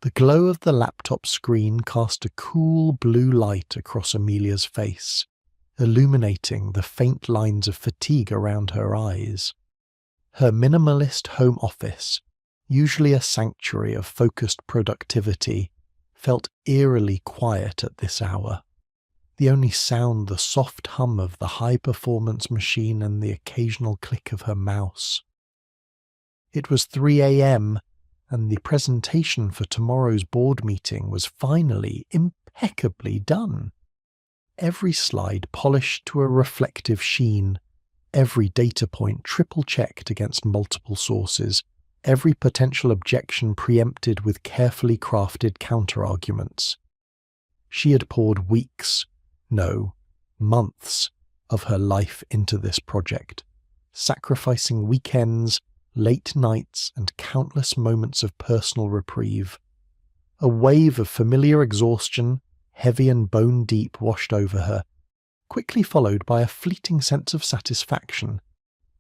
The glow of the laptop screen cast a cool blue light across Amelia's face, illuminating the faint lines of fatigue around her eyes. Her minimalist home office, usually a sanctuary of focused productivity, felt eerily quiet at this hour. The only sound the soft hum of the high-performance machine and the occasional click of her mouse. It was 3 a.m., and the presentation for tomorrow's board meeting was finally impeccably done. Every slide polished to a reflective sheen, every data point triple-checked against multiple sources, every potential objection preempted with carefully crafted counter-arguments. She had poured weeks, no, months, of her life into this project, sacrificing weekends, late nights, and countless moments of personal reprieve. A wave of familiar exhaustion, heavy and bone-deep, washed over her, quickly followed by a fleeting sense of satisfaction,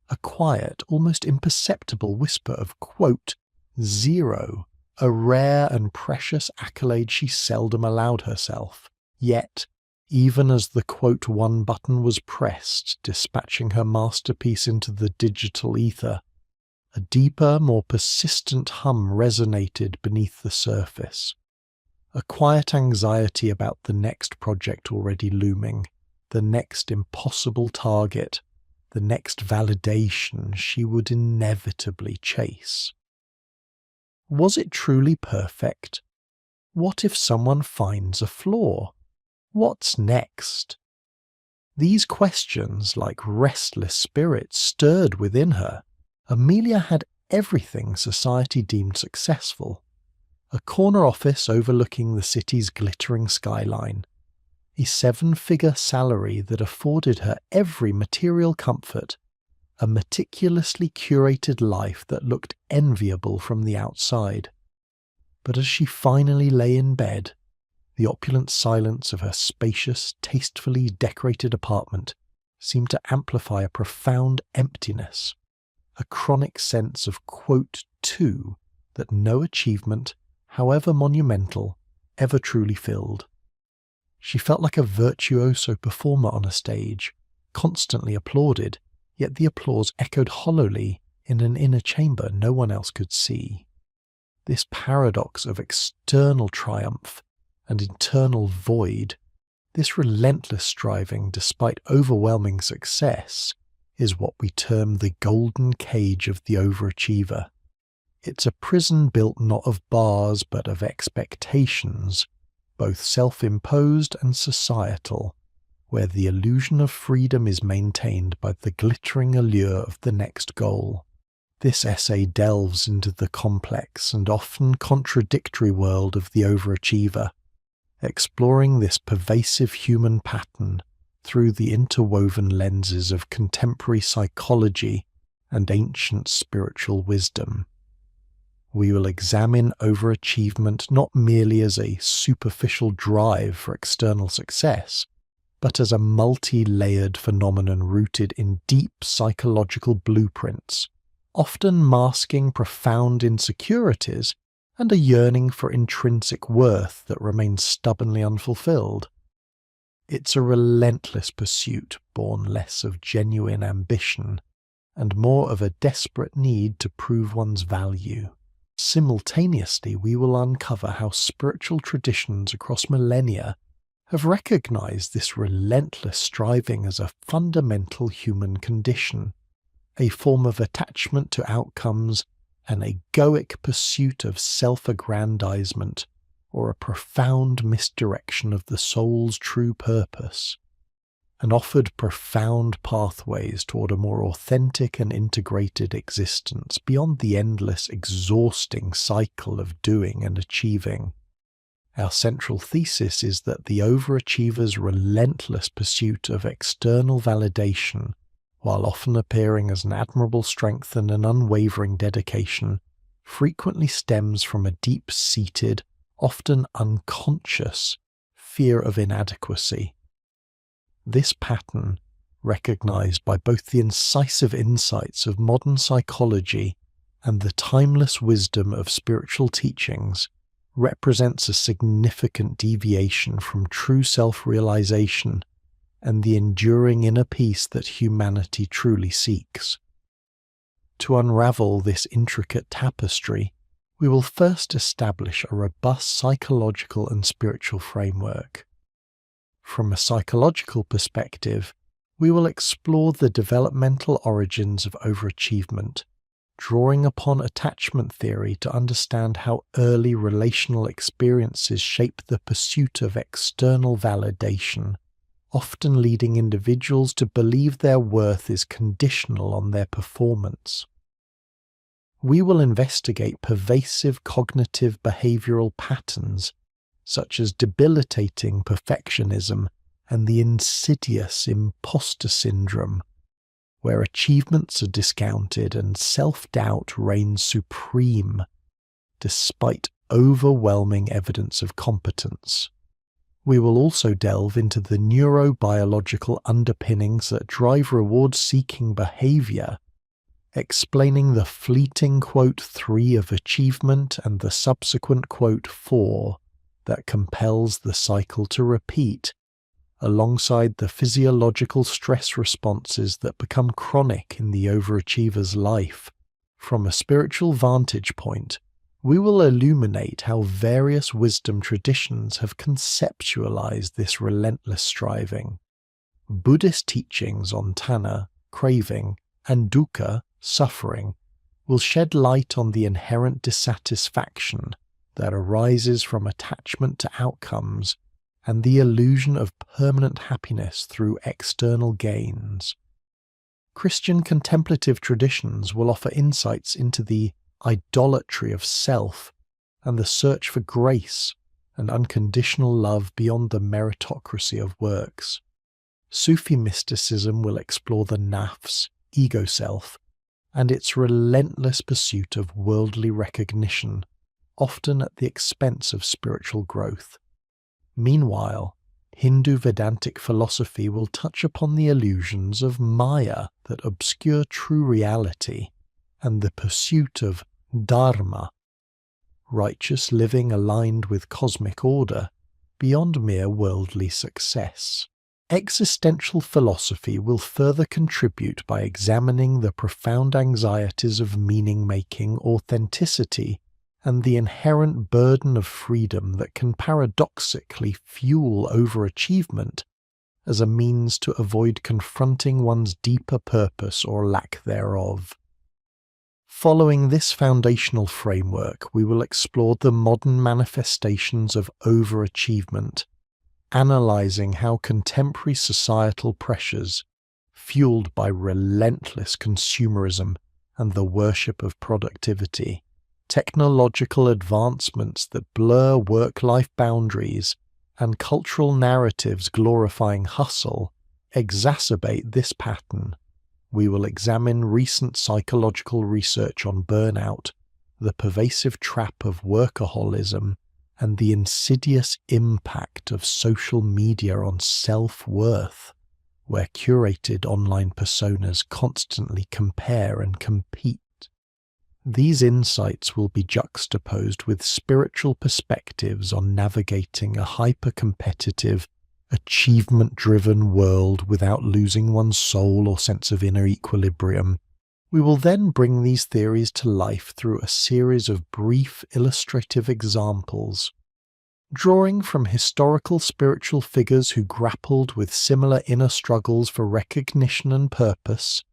a quiet, almost imperceptible whisper of, quote, 0, a rare and precious accolade she seldom allowed herself. Yet, even as the quote 1 button was pressed, dispatching her masterpiece into the digital ether, a deeper, more persistent hum resonated beneath the surface. A quiet anxiety about the next project already looming, the next impossible target, the next validation she would inevitably chase. Was it truly perfect? What if someone finds a flaw? What's next? These questions, like restless spirits, stirred within her. Amelia had everything society deemed successful. A corner office overlooking the city's glittering skyline, a 7-figure salary that afforded her every material comfort, a meticulously curated life that looked enviable from the outside. But as she finally lay in bed, the opulent silence of her spacious, tastefully decorated apartment seemed to amplify a profound emptiness, a chronic sense of, quote, 2, that no achievement, however monumental, ever truly filled. She felt like a virtuoso performer on a stage, constantly applauded, yet the applause echoed hollowly in an inner chamber no one else could see. This paradox of external triumph and internal void, this relentless striving despite overwhelming success, is what we term the golden cage of the overachiever. It's a prison built not of bars but of expectations, both self-imposed and societal, where the illusion of freedom is maintained by the glittering allure of the next goal. This essay delves into the complex and often contradictory world of the overachiever, exploring this pervasive human pattern through the interwoven lenses of contemporary psychology and ancient spiritual wisdom. We will examine overachievement not merely as a superficial drive for external success, but as a multi-layered phenomenon rooted in deep psychological blueprints, often masking profound insecurities and a yearning for intrinsic worth that remains stubbornly unfulfilled. It's a relentless pursuit born less of genuine ambition and more of a desperate need to prove one's value. Simultaneously, we will uncover how spiritual traditions across millennia have recognized this relentless striving as a fundamental human condition, a form of attachment to outcomes, an egoic pursuit of self-aggrandizement, or a profound misdirection of the soul's true purpose, and offered profound pathways toward a more authentic and integrated existence beyond the endless, exhausting cycle of doing and achieving. Our central thesis is that the overachiever's relentless pursuit of external validation, while often appearing as an admirable strength and an unwavering dedication, frequently stems from a deep-seated, often unconscious, fear of inadequacy. This pattern, recognized by both the incisive insights of modern psychology and the timeless wisdom of spiritual teachings, represents a significant deviation from true self-realization and the enduring inner peace that humanity truly seeks. To unravel this intricate tapestry, we will first establish a robust psychological and spiritual framework. From a psychological perspective, we will explore the developmental origins of overachievement, drawing upon attachment theory to understand how early relational experiences shape the pursuit of external validation, often leading individuals to believe their worth is conditional on their performance. We will investigate pervasive cognitive behavioral patterns, such as debilitating perfectionism and the insidious imposter syndrome, where achievements are discounted and self-doubt reigns supreme, despite overwhelming evidence of competence. We will also delve into the neurobiological underpinnings that drive reward-seeking behavior, explaining the fleeting quote 3 of achievement and the subsequent quote 4 that compels the cycle to repeat, alongside the physiological stress responses that become chronic in the overachiever's life. From a spiritual vantage point, we will illuminate how various wisdom traditions have conceptualized this relentless striving. Buddhist teachings on tanha, craving, and dukkha, suffering, will shed light on the inherent dissatisfaction that arises from attachment to outcomes and the illusion of permanent happiness through external gains. Christian contemplative traditions will offer insights into the idolatry of self and the search for grace and unconditional love beyond the meritocracy of works. Sufi mysticism will explore the nafs, ego self, and its relentless pursuit of worldly recognition, often at the expense of spiritual growth. Meanwhile, Hindu Vedantic philosophy will touch upon the illusions of Maya that obscure true reality and the pursuit of dharma, righteous living aligned with cosmic order, beyond mere worldly success. Existential philosophy will further contribute by examining the profound anxieties of meaning-making, authenticity, and the inherent burden of freedom that can paradoxically fuel overachievement as a means to avoid confronting one's deeper purpose or lack thereof. Following this foundational framework, we will explore the modern manifestations of overachievement, analyzing how contemporary societal pressures, fueled by relentless consumerism and the worship of productivity, technological advancements that blur work-life boundaries, and cultural narratives glorifying hustle, exacerbate this pattern. We will examine recent psychological research on burnout, the pervasive trap of workaholism, and the insidious impact of social media on self-worth, where curated online personas constantly compare and compete. These insights will be juxtaposed with spiritual perspectives on navigating a hyper-competitive, achievement-driven world without losing one's soul or sense of inner equilibrium. We will then bring these theories to life through a series of brief illustrative examples, drawing from historical spiritual figures who grappled with similar inner struggles for recognition and purpose,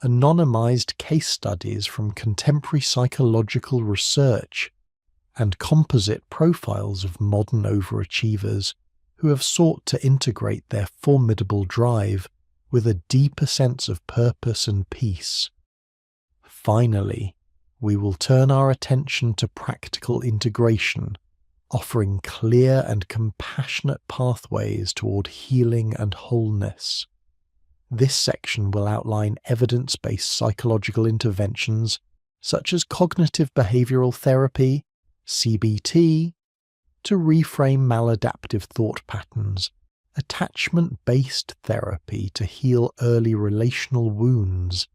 anonymized case studies from contemporary psychological research, and composite profiles of modern overachievers who have sought to integrate their formidable drive with a deeper sense of purpose and peace. Finally, we will turn our attention to practical integration, offering clear and compassionate pathways toward healing and wholeness. This section will outline evidence-based psychological interventions such as cognitive behavioral therapy, CBT, to reframe maladaptive thought patterns, attachment-based therapy to heal early relational wounds,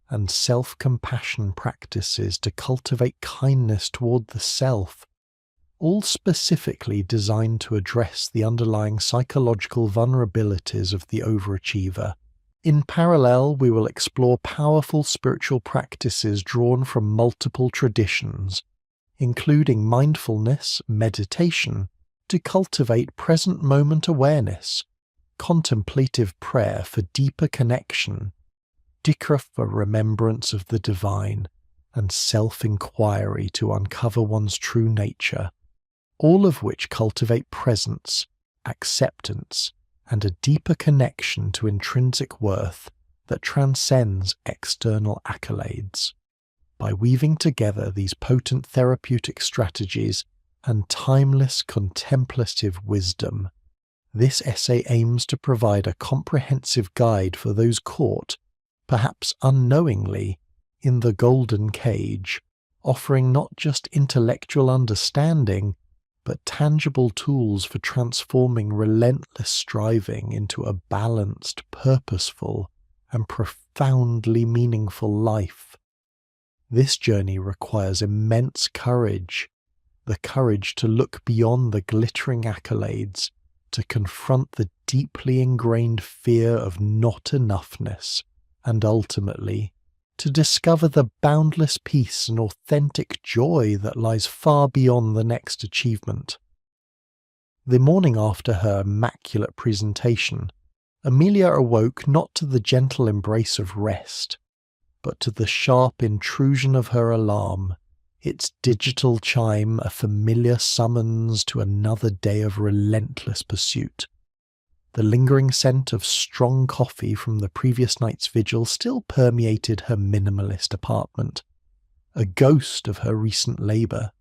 and self-compassion practices to cultivate kindness toward the self, all specifically designed to address the underlying psychological vulnerabilities of the overachiever. In parallel, we will explore powerful spiritual practices drawn from multiple traditions, including mindfulness, meditation, to cultivate present moment awareness, contemplative prayer for deeper connection, dhikr for remembrance of the divine, and self-inquiry to uncover one's true nature, all of which cultivate presence, acceptance, and a deeper connection to intrinsic worth that transcends external accolades. By weaving together these potent therapeutic strategies and timeless contemplative wisdom, this essay aims to provide a comprehensive guide for those caught, perhaps unknowingly, in the golden cage, offering not just intellectual understanding, but tangible tools for transforming relentless striving into a balanced, purposeful, and profoundly meaningful life. This journey requires immense courage, the courage to look beyond the glittering accolades, to confront the deeply ingrained fear of not enoughness, and ultimately, to discover the boundless peace and authentic joy that lies far beyond the next achievement. The morning after her immaculate presentation, Amelia awoke not to the gentle embrace of rest, but to the sharp intrusion of her alarm, its digital chime a familiar summons to another day of relentless pursuit. The lingering scent of strong coffee from the previous night's vigil still permeated her minimalist apartment, a ghost of her recent labour.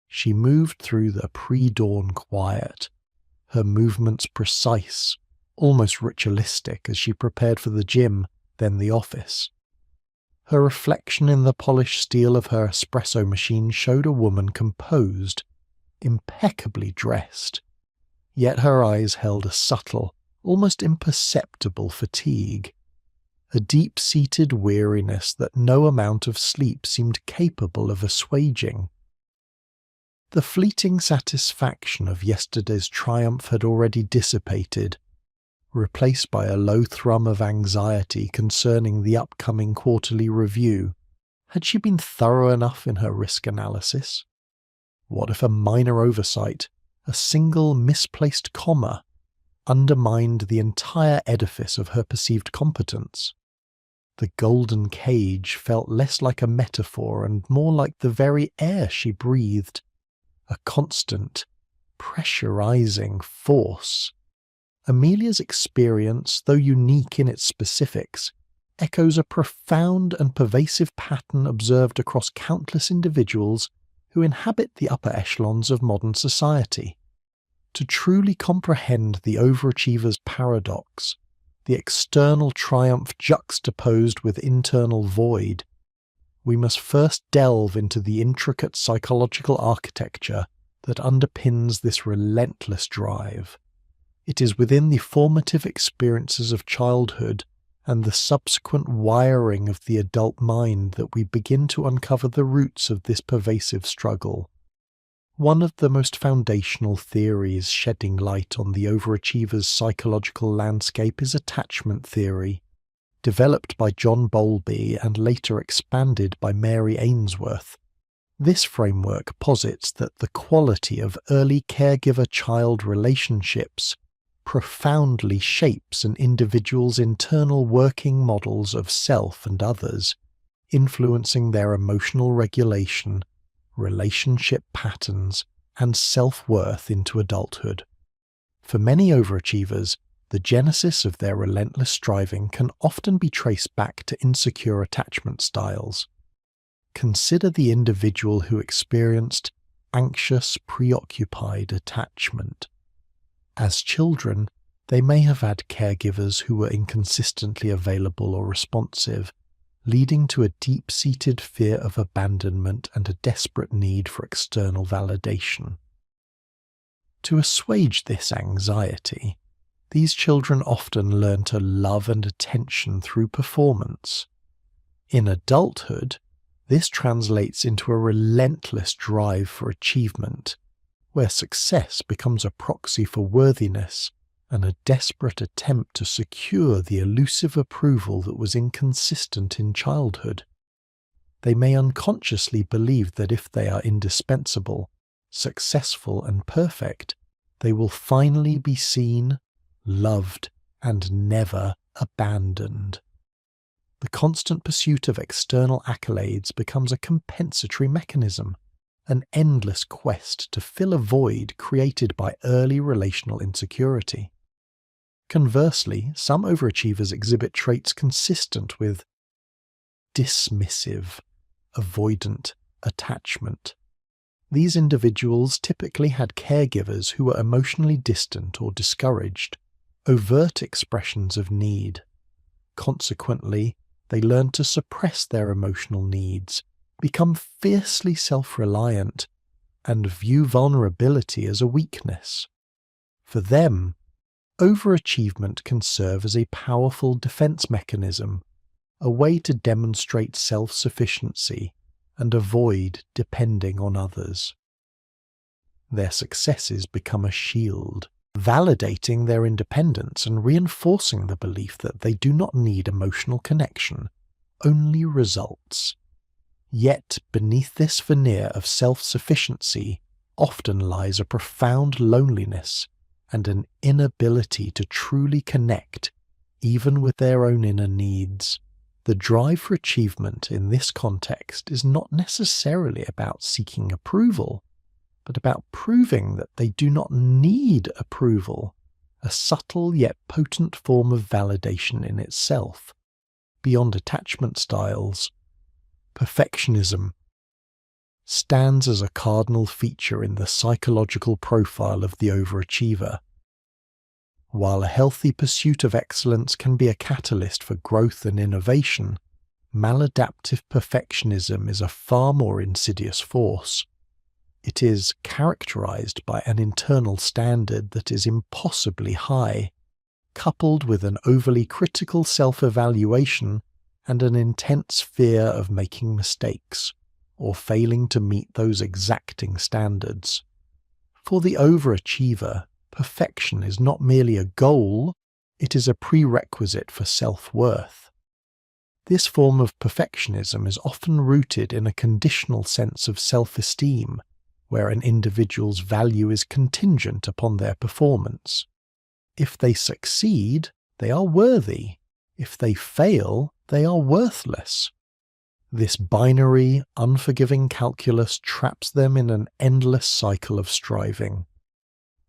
She moved through the pre-dawn quiet, her movements precise, almost ritualistic as she prepared for the gym, then the office. Her reflection in the polished steel of her espresso machine showed a woman composed, impeccably dressed, yet her eyes held a subtle, almost imperceptible fatigue, a deep-seated weariness that no amount of sleep seemed capable of assuaging. The fleeting satisfaction of yesterday's triumph had already dissipated, replaced by a low thrum of anxiety concerning the upcoming quarterly review. Had she been thorough enough in her risk analysis? What if a minor oversight, a single misplaced comma, undermined the entire edifice of her perceived competence? The golden cage felt less like a metaphor and more like the very air she breathed, a constant, pressurizing force. Amelia's experience, though unique in its specifics, echoes a profound and pervasive pattern observed across countless individuals who inhabit the upper echelons of modern society. To truly comprehend the overachiever's paradox, the external triumph juxtaposed with internal void, we must first delve into the intricate psychological architecture that underpins this relentless drive. It is within the formative experiences of childhood and the subsequent wiring of the adult mind that we begin to uncover the roots of this pervasive struggle. One of the most foundational theories shedding light on the overachiever's psychological landscape is attachment theory, developed by John Bowlby and later expanded by Mary Ainsworth. This framework posits that the quality of early caregiver-child relationships profoundly shapes an individual's internal working models of self and others, influencing their emotional regulation, relationship patterns, and self-worth into adulthood. For many overachievers, the genesis of their relentless striving can often be traced back to insecure attachment styles. Consider the individual who experienced anxious, preoccupied attachment. As children, they may have had caregivers who were inconsistently available or responsive, leading to a deep-seated fear of abandonment and a desperate need for external validation. To assuage this anxiety, these children often learn to love and attention through performance. In adulthood, this translates into a relentless drive for achievement, where success becomes a proxy for worthiness and a desperate attempt to secure the elusive approval that was inconsistent in childhood. They may unconsciously believe that if they are indispensable, successful, and perfect, they will finally be seen, loved, and never abandoned. The constant pursuit of external accolades becomes a compensatory mechanism, an endless quest to fill a void created by early relational insecurity. Conversely, some overachievers exhibit traits consistent with dismissive, avoidant attachment. These individuals typically had caregivers who were emotionally distant or discouraged, overt expressions of need. Consequently, they learn to suppress their emotional needs, become fiercely self-reliant, and view vulnerability as a weakness. For them, overachievement can serve as a powerful defense mechanism, a way to demonstrate self-sufficiency and avoid depending on others. Their successes become a shield, validating their independence and reinforcing the belief that they do not need emotional connection, only results. Yet beneath this veneer of self-sufficiency often lies a profound loneliness and an inability to truly connect, even with their own inner needs. The drive for achievement in this context is not necessarily about seeking approval, but about proving that they do not need approval, a subtle yet potent form of validation in itself. Beyond attachment styles, perfectionism stands as a cardinal feature in the psychological profile of the overachiever. While a healthy pursuit of excellence can be a catalyst for growth and innovation, maladaptive perfectionism is a far more insidious force. It is characterized by an internal standard that is impossibly high, coupled with an overly critical self-evaluation and an intense fear of making mistakes or failing to meet those exacting standards. For the overachiever, perfection is not merely a goal, it is a prerequisite for self-worth. This form of perfectionism is often rooted in a conditional sense of self-esteem, where an individual's value is contingent upon their performance. If they succeed, they are worthy. If they fail, they are worthless. This binary, unforgiving calculus traps them in an endless cycle of striving.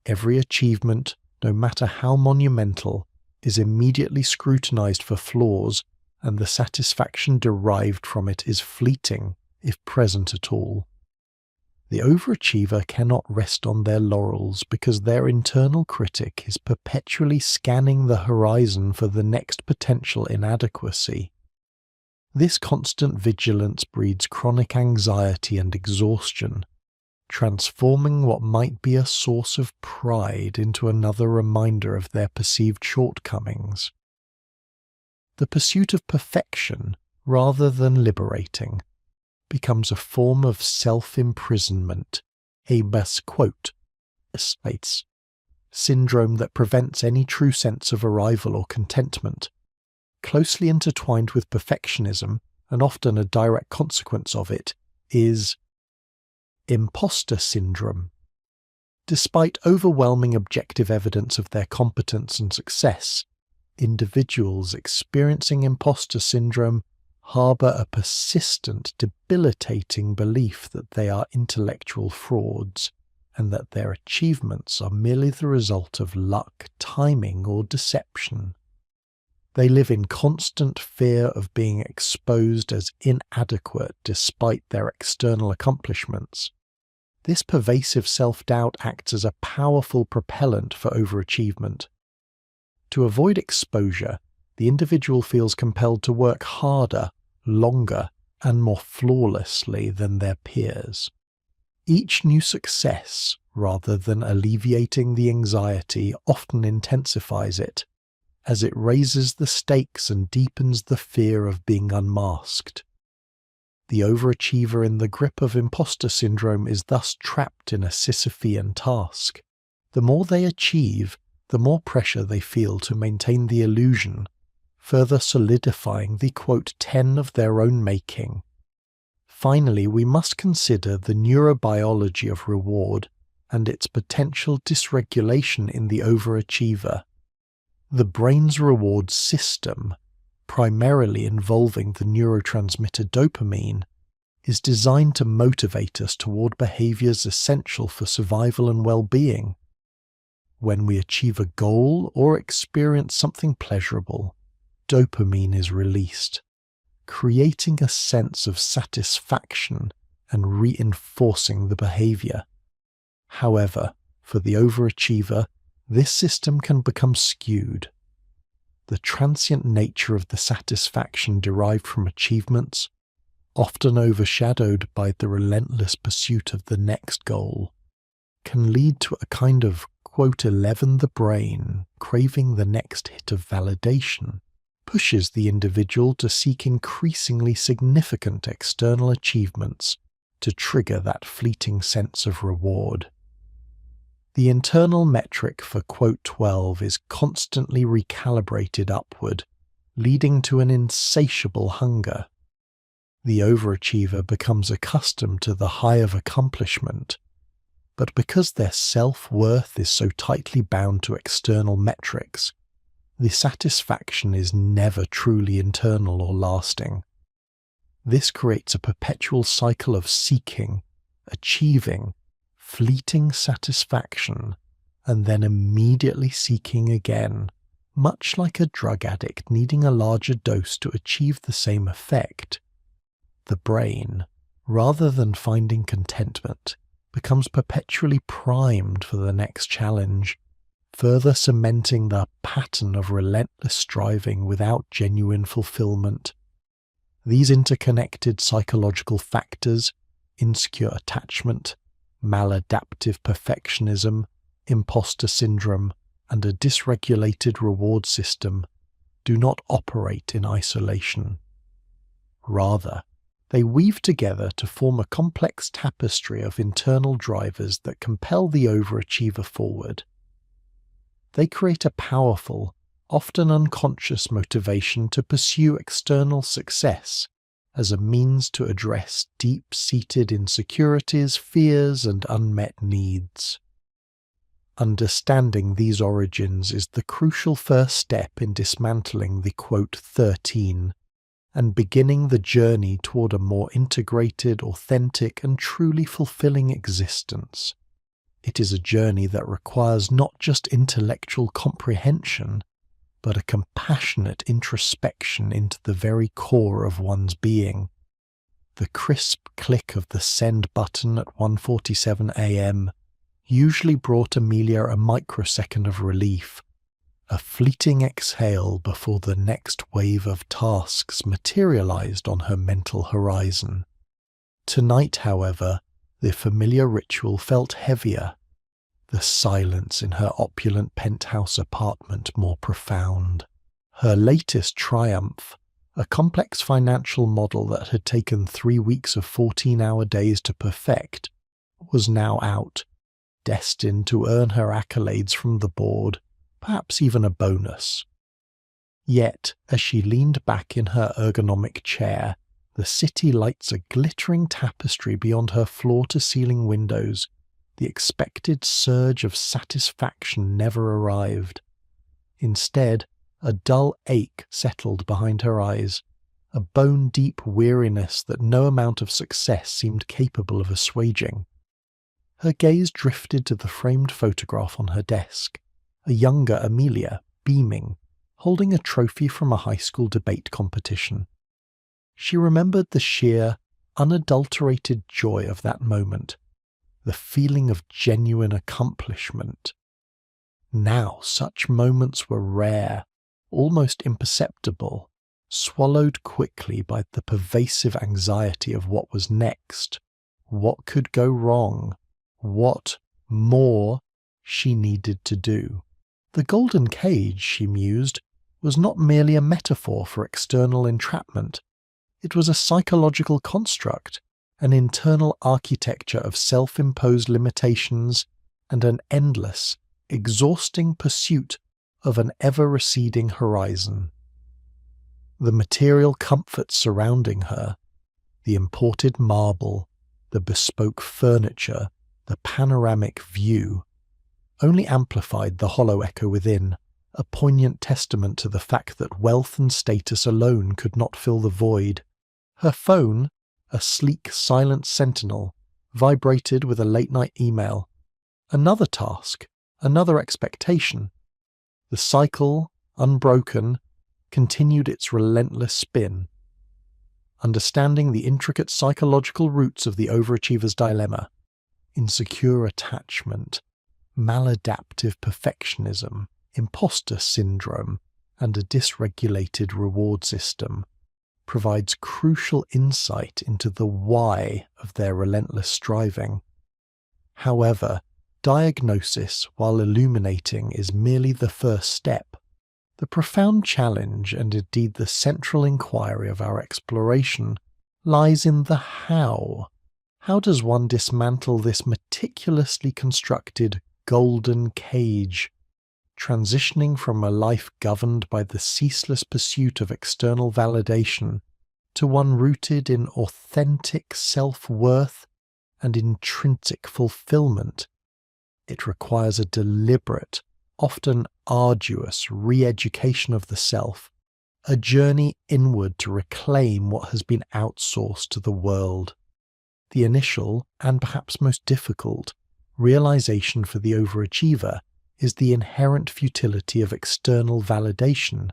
Every achievement, no matter how monumental, is immediately scrutinized for flaws, and the satisfaction derived from it is fleeting, if present at all. The overachiever cannot rest on their laurels because their internal critic is perpetually scanning the horizon for the next potential inadequacy. This constant vigilance breeds chronic anxiety and exhaustion, transforming what might be a source of pride into another reminder of their perceived shortcomings. The pursuit of perfection, rather than liberating, becomes a form of self-imprisonment, a misquote, states, syndrome that prevents any true sense of arrival or contentment. Closely intertwined with perfectionism, and often a direct consequence of it, is imposter syndrome. Despite overwhelming objective evidence of their competence and success, individuals experiencing imposter syndrome harbour a persistent, debilitating belief that they are intellectual frauds, and that their achievements are merely the result of luck, timing, or deception. They live in constant fear of being exposed as inadequate despite their external accomplishments. This pervasive self-doubt acts as a powerful propellant for overachievement. To avoid exposure, the individual feels compelled to work harder, longer, and more flawlessly than their peers. Each new success, rather than alleviating the anxiety, often intensifies it, as it raises the stakes and deepens the fear of being unmasked. The overachiever in the grip of imposter syndrome is thus trapped in a Sisyphean task. The more they achieve, the more pressure they feel to maintain the illusion, further solidifying the quote 10 of their own making. Finally, we must consider the neurobiology of reward and its potential dysregulation in the overachiever. The brain's reward system, primarily involving the neurotransmitter dopamine, is designed to motivate us toward behaviors essential for survival and well-being. When we achieve a goal or experience something pleasurable, dopamine is released, creating a sense of satisfaction and reinforcing the behavior. However, for the overachiever, this system can become skewed. The transient nature of the satisfaction derived from achievements, often overshadowed by the relentless pursuit of the next goal, can lead to a kind of, quote, 11 the brain, craving the next hit of validation, pushes the individual to seek increasingly significant external achievements to trigger that fleeting sense of reward. The internal metric for quote 12 is constantly recalibrated upward, leading to an insatiable hunger. The overachiever becomes accustomed to the high of accomplishment, but because their self-worth is so tightly bound to external metrics, the satisfaction is never truly internal or lasting. This creates a perpetual cycle of seeking, achieving, fleeting satisfaction, and then immediately seeking again, much like a drug addict needing a larger dose to achieve the same effect. The brain, rather than finding contentment, becomes perpetually primed for the next challenge, further cementing the pattern of relentless striving without genuine fulfillment. These interconnected psychological factors, insecure attachment, maladaptive perfectionism, imposter syndrome, and a dysregulated reward system, do not operate in isolation. Rather, they weave together to form a complex tapestry of internal drivers that compel the overachiever forward. They create a powerful, often unconscious motivation to pursue external success as a means to address deep-seated insecurities, fears, and unmet needs. Understanding these origins is the crucial first step in dismantling the quote 13 and beginning the journey toward a more integrated, authentic, and truly fulfilling existence. It is a journey that requires not just intellectual comprehension, but a compassionate introspection into the very core of one's being. The crisp click of the send button at 1:47 a.m. usually brought Amelia a microsecond of relief, a fleeting exhale before the next wave of tasks materialized on her mental horizon. Tonight, however, the familiar ritual felt heavier, the silence in her opulent penthouse apartment more profound. Her latest triumph, a complex financial model that had taken 3 weeks of 14-hour days to perfect, was now out, destined to earn her accolades from the board, perhaps even a bonus. Yet, as she leaned back in her ergonomic chair, the city lights a glittering tapestry beyond her floor-to-ceiling windows. The expected surge of satisfaction never arrived. Instead, a dull ache settled behind her eyes, a bone-deep weariness that no amount of success seemed capable of assuaging. Her gaze drifted to the framed photograph on her desk, a younger Amelia, beaming, holding a trophy from a high school debate competition. She remembered the sheer, unadulterated joy of that moment, the feeling of genuine accomplishment. Now such moments were rare, almost imperceptible, swallowed quickly by the pervasive anxiety of what was next, what could go wrong, what more she needed to do. The golden cage, she mused, was not merely a metaphor for external entrapment. It was a psychological construct, an internal architecture of self-imposed limitations and an endless, exhausting pursuit of an ever-receding horizon. The material comforts surrounding her, the imported marble, the bespoke furniture, the panoramic view, only amplified the hollow echo within, a poignant testament to the fact that wealth and status alone could not fill the void. Her phone, a sleek, silent sentinel, vibrated with a late-night email. Another task, another expectation. The cycle, unbroken, continued its relentless spin. Understanding the intricate psychological roots of the overachiever's dilemma, insecure attachment, maladaptive perfectionism, imposter syndrome, and a dysregulated reward system, provides crucial insight into the why of their relentless striving. However, diagnosis, while illuminating, is merely the first step. The profound challenge, and indeed the central inquiry of our exploration, lies in the how. How does one dismantle this meticulously constructed golden cage, transitioning from a life governed by the ceaseless pursuit of external validation to one rooted in authentic self-worth and intrinsic fulfillment? It requires a deliberate, often arduous re-education of the self, a journey inward to reclaim what has been outsourced to the world. The initial, and perhaps most difficult, realization for the overachiever is the inherent futility of external validation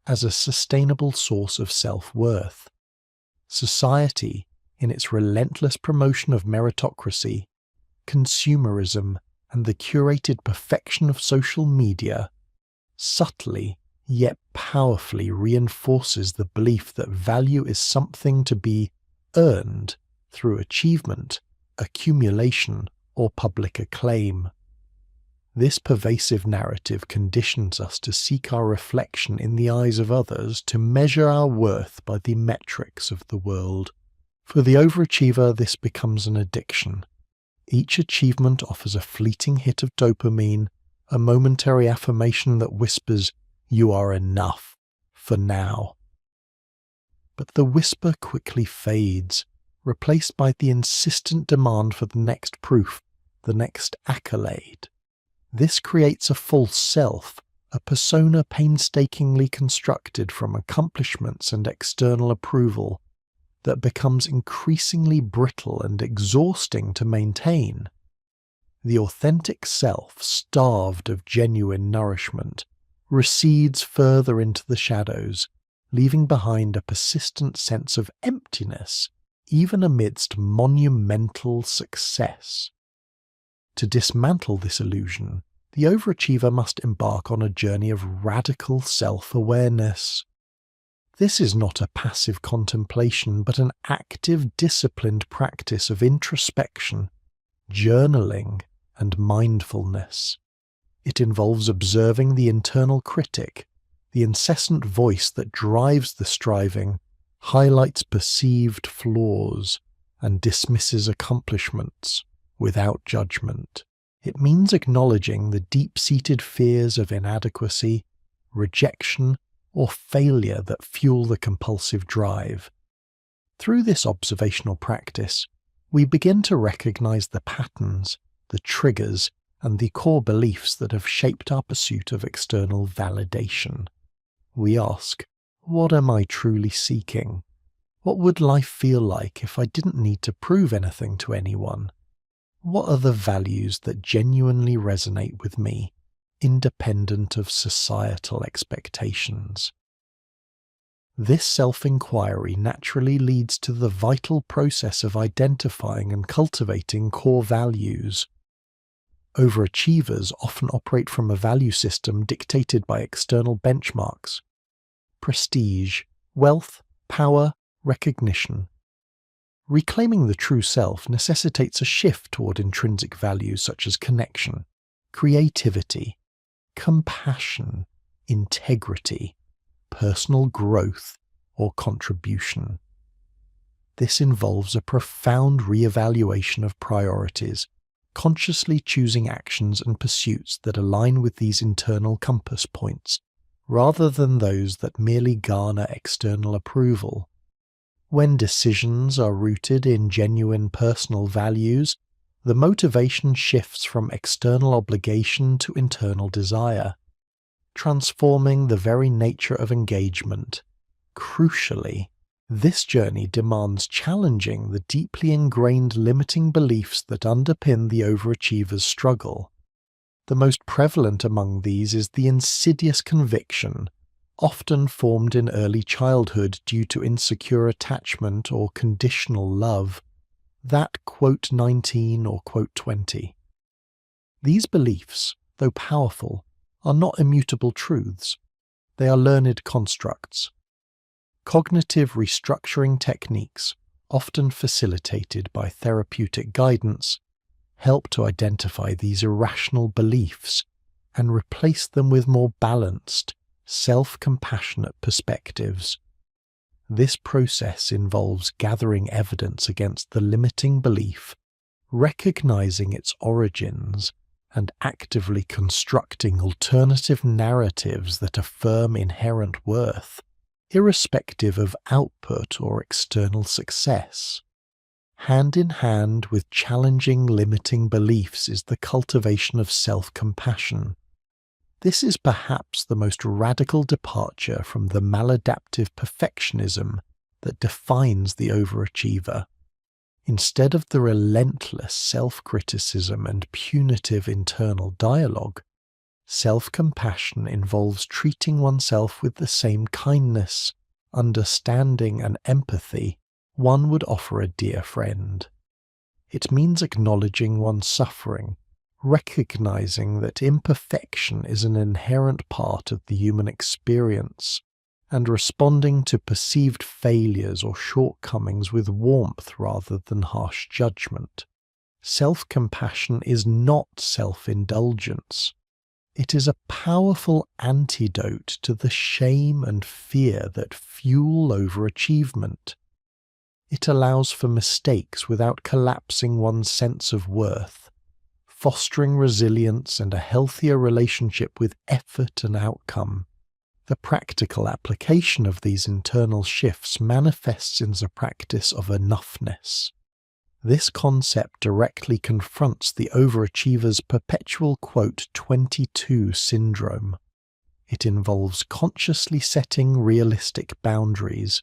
as a sustainable source of self-worth. Society, in its relentless promotion of meritocracy, consumerism, and the curated perfection of social media, subtly yet powerfully reinforces the belief that value is something to be earned through achievement, accumulation, or public acclaim. This pervasive narrative conditions us to seek our reflection in the eyes of others, to measure our worth by the metrics of the world. For the overachiever, this becomes an addiction. Each achievement offers a fleeting hit of dopamine, a momentary affirmation that whispers, "You are enough, for now." But the whisper quickly fades, replaced by the insistent demand for the next proof, the next accolade. This creates a false self, a persona painstakingly constructed from accomplishments and external approval, that becomes increasingly brittle and exhausting to maintain. The authentic self, starved of genuine nourishment, recedes further into the shadows, leaving behind a persistent sense of emptiness, even amidst monumental success. To dismantle this illusion, the overachiever must embark on a journey of radical self-awareness. This is not a passive contemplation, but an active, disciplined practice of introspection, journaling, and mindfulness. It involves observing the internal critic, the incessant voice that drives the striving, highlights perceived flaws, and dismisses accomplishments without judgment. It means acknowledging the deep-seated fears of inadequacy, rejection, or failure that fuel the compulsive drive. Through this observational practice, we begin to recognize the patterns, the triggers, and the core beliefs that have shaped our pursuit of external validation. We ask, what am I truly seeking? What would life feel like if I didn't need to prove anything to anyone? What are the values that genuinely resonate with me, independent of societal expectations? This self-inquiry naturally leads to the vital process of identifying and cultivating core values. Overachievers often operate from a value system dictated by external benchmarks: prestige, wealth, power, recognition. Reclaiming the true self necessitates a shift toward intrinsic values such as connection, creativity, compassion, integrity, personal growth, or contribution. This involves a profound re-evaluation of priorities, consciously choosing actions and pursuits that align with these internal compass points, rather than those that merely garner external approval. When decisions are rooted in genuine personal values, the motivation shifts from external obligation to internal desire, transforming the very nature of engagement. Crucially, this journey demands challenging the deeply ingrained limiting beliefs that underpin the overachiever's struggle. The most prevalent among these is the insidious conviction, often formed in early childhood due to insecure attachment or conditional love, that quote 19 or quote 20. These beliefs, though powerful, are not immutable truths. They are learned constructs. Cognitive restructuring techniques, often facilitated by therapeutic guidance, help to identify these irrational beliefs and replace them with more balanced, self-compassionate perspectives. This process involves gathering evidence against the limiting belief, recognizing its origins, and actively constructing alternative narratives that affirm inherent worth, irrespective of output or external success. Hand in hand with challenging limiting beliefs is the cultivation of self-compassion. This is perhaps the most radical departure from the maladaptive perfectionism that defines the overachiever. Instead of the relentless self-criticism and punitive internal dialogue, self-compassion involves treating oneself with the same kindness, understanding, and empathy one would offer a dear friend. It means acknowledging one's suffering, recognizing that imperfection is an inherent part of the human experience, and responding to perceived failures or shortcomings with warmth rather than harsh judgment. Self-compassion is not self-indulgence. It is a powerful antidote to the shame and fear that fuel overachievement. It allows for mistakes without collapsing one's sense of worth, fostering resilience and a healthier relationship with effort and outcome. The practical application of these internal shifts manifests in the practice of enoughness. This concept directly confronts the overachiever's perpetual quote 22 syndrome. It involves consciously setting realistic boundaries,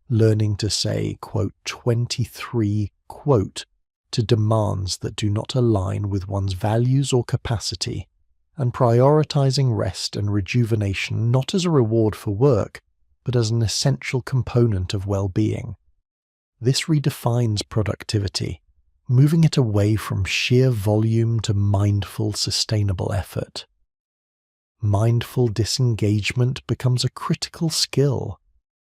learning to say quote 23 quote to demands that do not align with one's values or capacity, and prioritizing rest and rejuvenation not as a reward for work, but as an essential component of well-being. This redefines productivity, moving it away from sheer volume to mindful, sustainable effort. Mindful disengagement becomes a critical skill,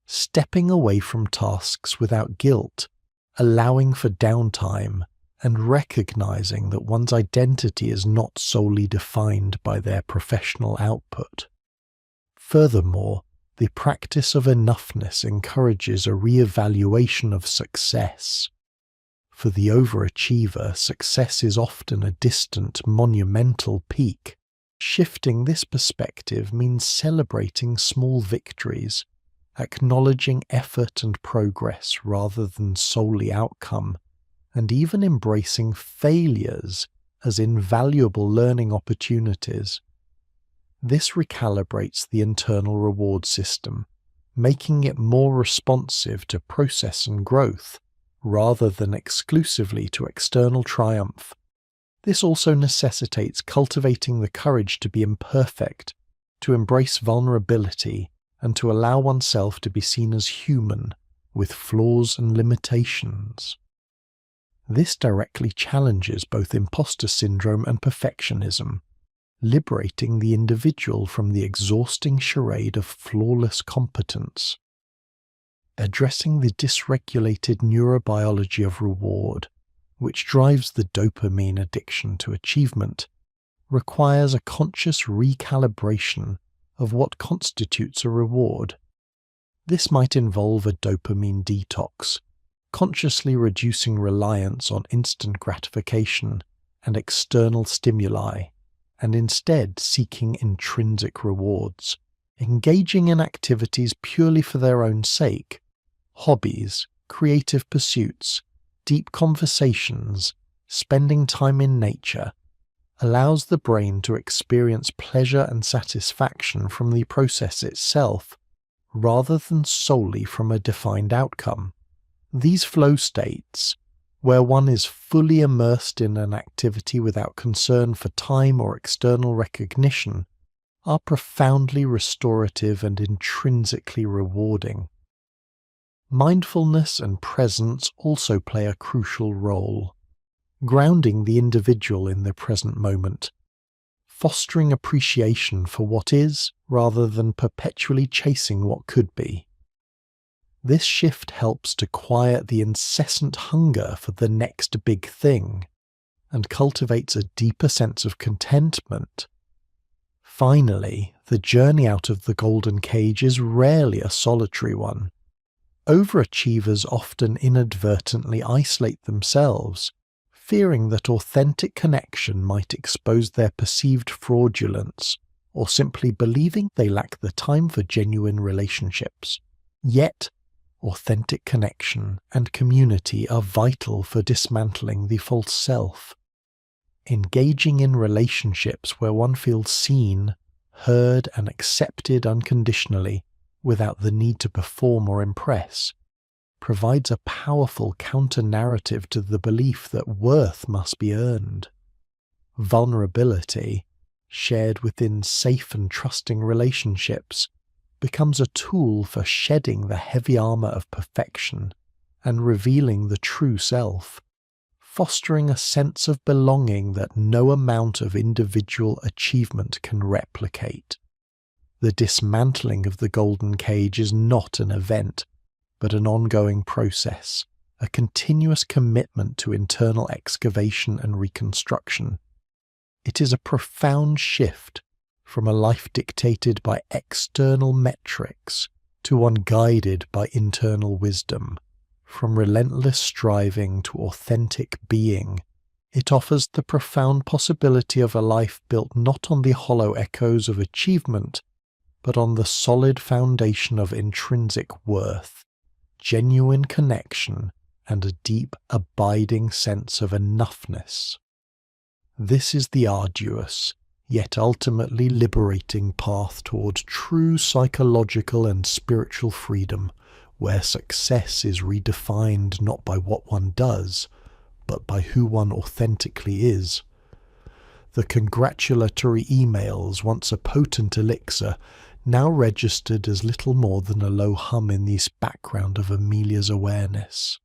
stepping away from tasks without guilt, allowing for downtime, and recognizing that one's identity is not solely defined by their professional output. Furthermore, the practice of enoughness encourages a re-evaluation of success. For the overachiever, success is often a distant, monumental peak. Shifting this perspective means celebrating small victories, acknowledging effort and progress rather than solely outcome, and even embracing failures as invaluable learning opportunities. This recalibrates the internal reward system, making it more responsive to process and growth, rather than exclusively to external triumph. This also necessitates cultivating the courage to be imperfect, to embrace vulnerability, and to allow oneself to be seen as human, with flaws and limitations. This directly challenges both imposter syndrome and perfectionism, liberating the individual from the exhausting charade of flawless competence. Addressing the dysregulated neurobiology of reward, which drives the dopamine addiction to achievement, requires a conscious recalibration of what constitutes a reward. This might involve a dopamine detox, consciously reducing reliance on instant gratification and external stimuli, and instead seeking intrinsic rewards, engaging in activities purely for their own sake, hobbies, creative pursuits, deep conversations, spending time in nature, allows the brain to experience pleasure and satisfaction from the process itself, rather than solely from a defined outcome. These flow states, where one is fully immersed in an activity without concern for time or external recognition, are profoundly restorative and intrinsically rewarding. Mindfulness and presence also play a crucial role, grounding the individual in the present moment, fostering appreciation for what is rather than perpetually chasing what could be. This shift helps to quiet the incessant hunger for the next big thing and cultivates a deeper sense of contentment. Finally, the journey out of the golden cage is rarely a solitary one. Overachievers often inadvertently isolate themselves, fearing that authentic connection might expose their perceived fraudulence, or simply believing they lack the time for genuine relationships. Yet, authentic connection and community are vital for dismantling the false self. Engaging in relationships where one feels seen, heard, and accepted unconditionally, without the need to perform or impress, provides a powerful counter-narrative to the belief that worth must be earned. Vulnerability, shared within safe and trusting relationships, becomes a tool for shedding the heavy armor of perfection and revealing the true self, fostering a sense of belonging that no amount of individual achievement can replicate. The dismantling of the golden cage is not an event, but an ongoing process, a continuous commitment to internal excavation and reconstruction. It is a profound shift from a life dictated by external metrics to one guided by internal wisdom. From relentless striving to authentic being, it offers the profound possibility of a life built not on the hollow echoes of achievement, but on the solid foundation of intrinsic worth, genuine connection, and a deep, abiding sense of enoughness. This is the arduous, yet ultimately liberating path toward true psychological and spiritual freedom, where success is redefined not by what one does, but by who one authentically is. The congratulatory emails, once a potent elixir, now registered as little more than a low hum in the background of Amelia's awareness.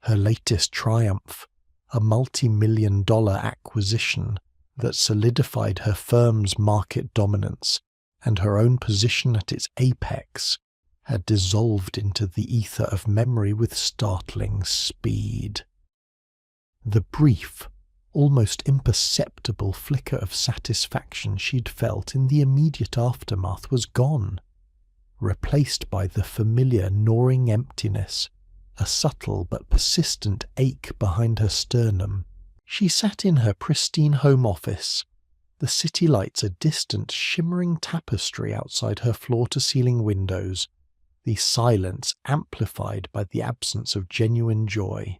Her latest triumph, a multi-million-dollar acquisition that solidified her firm's market dominance and her own position at its apex, had dissolved into the ether of memory with startling speed. The brief, almost imperceptible flicker of satisfaction she'd felt in the immediate aftermath was gone, replaced by the familiar gnawing emptiness, a subtle but persistent ache behind her sternum. She sat in her pristine home office, the city lights a distant shimmering tapestry outside her floor-to-ceiling windows, the silence amplified by the absence of genuine joy.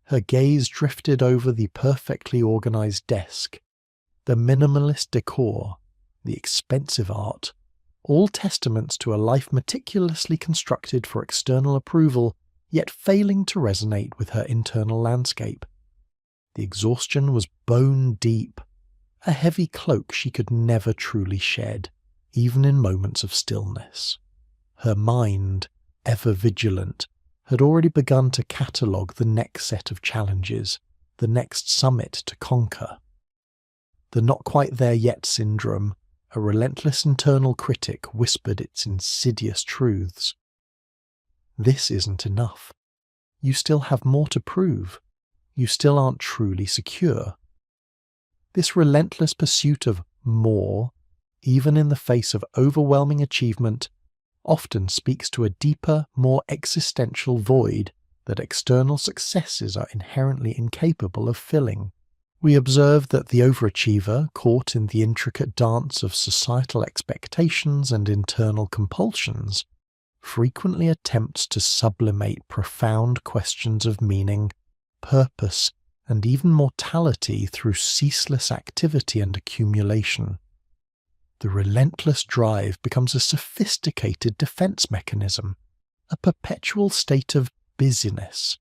Her gaze drifted over the perfectly organized desk, the minimalist decor, the expensive art, all testaments to a life meticulously constructed for external approval, yet failing to resonate with her internal landscape. The exhaustion was bone deep, a heavy cloak she could never truly shed, even in moments of stillness. Her mind, ever vigilant, had already begun to catalogue the next set of challenges, the next summit to conquer. The not quite there yet syndrome, a relentless internal critic, whispered its insidious truths. This isn't enough. You still have more to prove. You still aren't truly secure. This relentless pursuit of more, even in the face of overwhelming achievement, often speaks to a deeper, more existential void that external successes are inherently incapable of filling. We observe that the overachiever, caught in the intricate dance of societal expectations and internal compulsions, frequently attempts to sublimate profound questions of meaning, purpose, and even mortality through ceaseless activity and accumulation. The relentless drive becomes a sophisticated defense mechanism, a perpetual state of busyness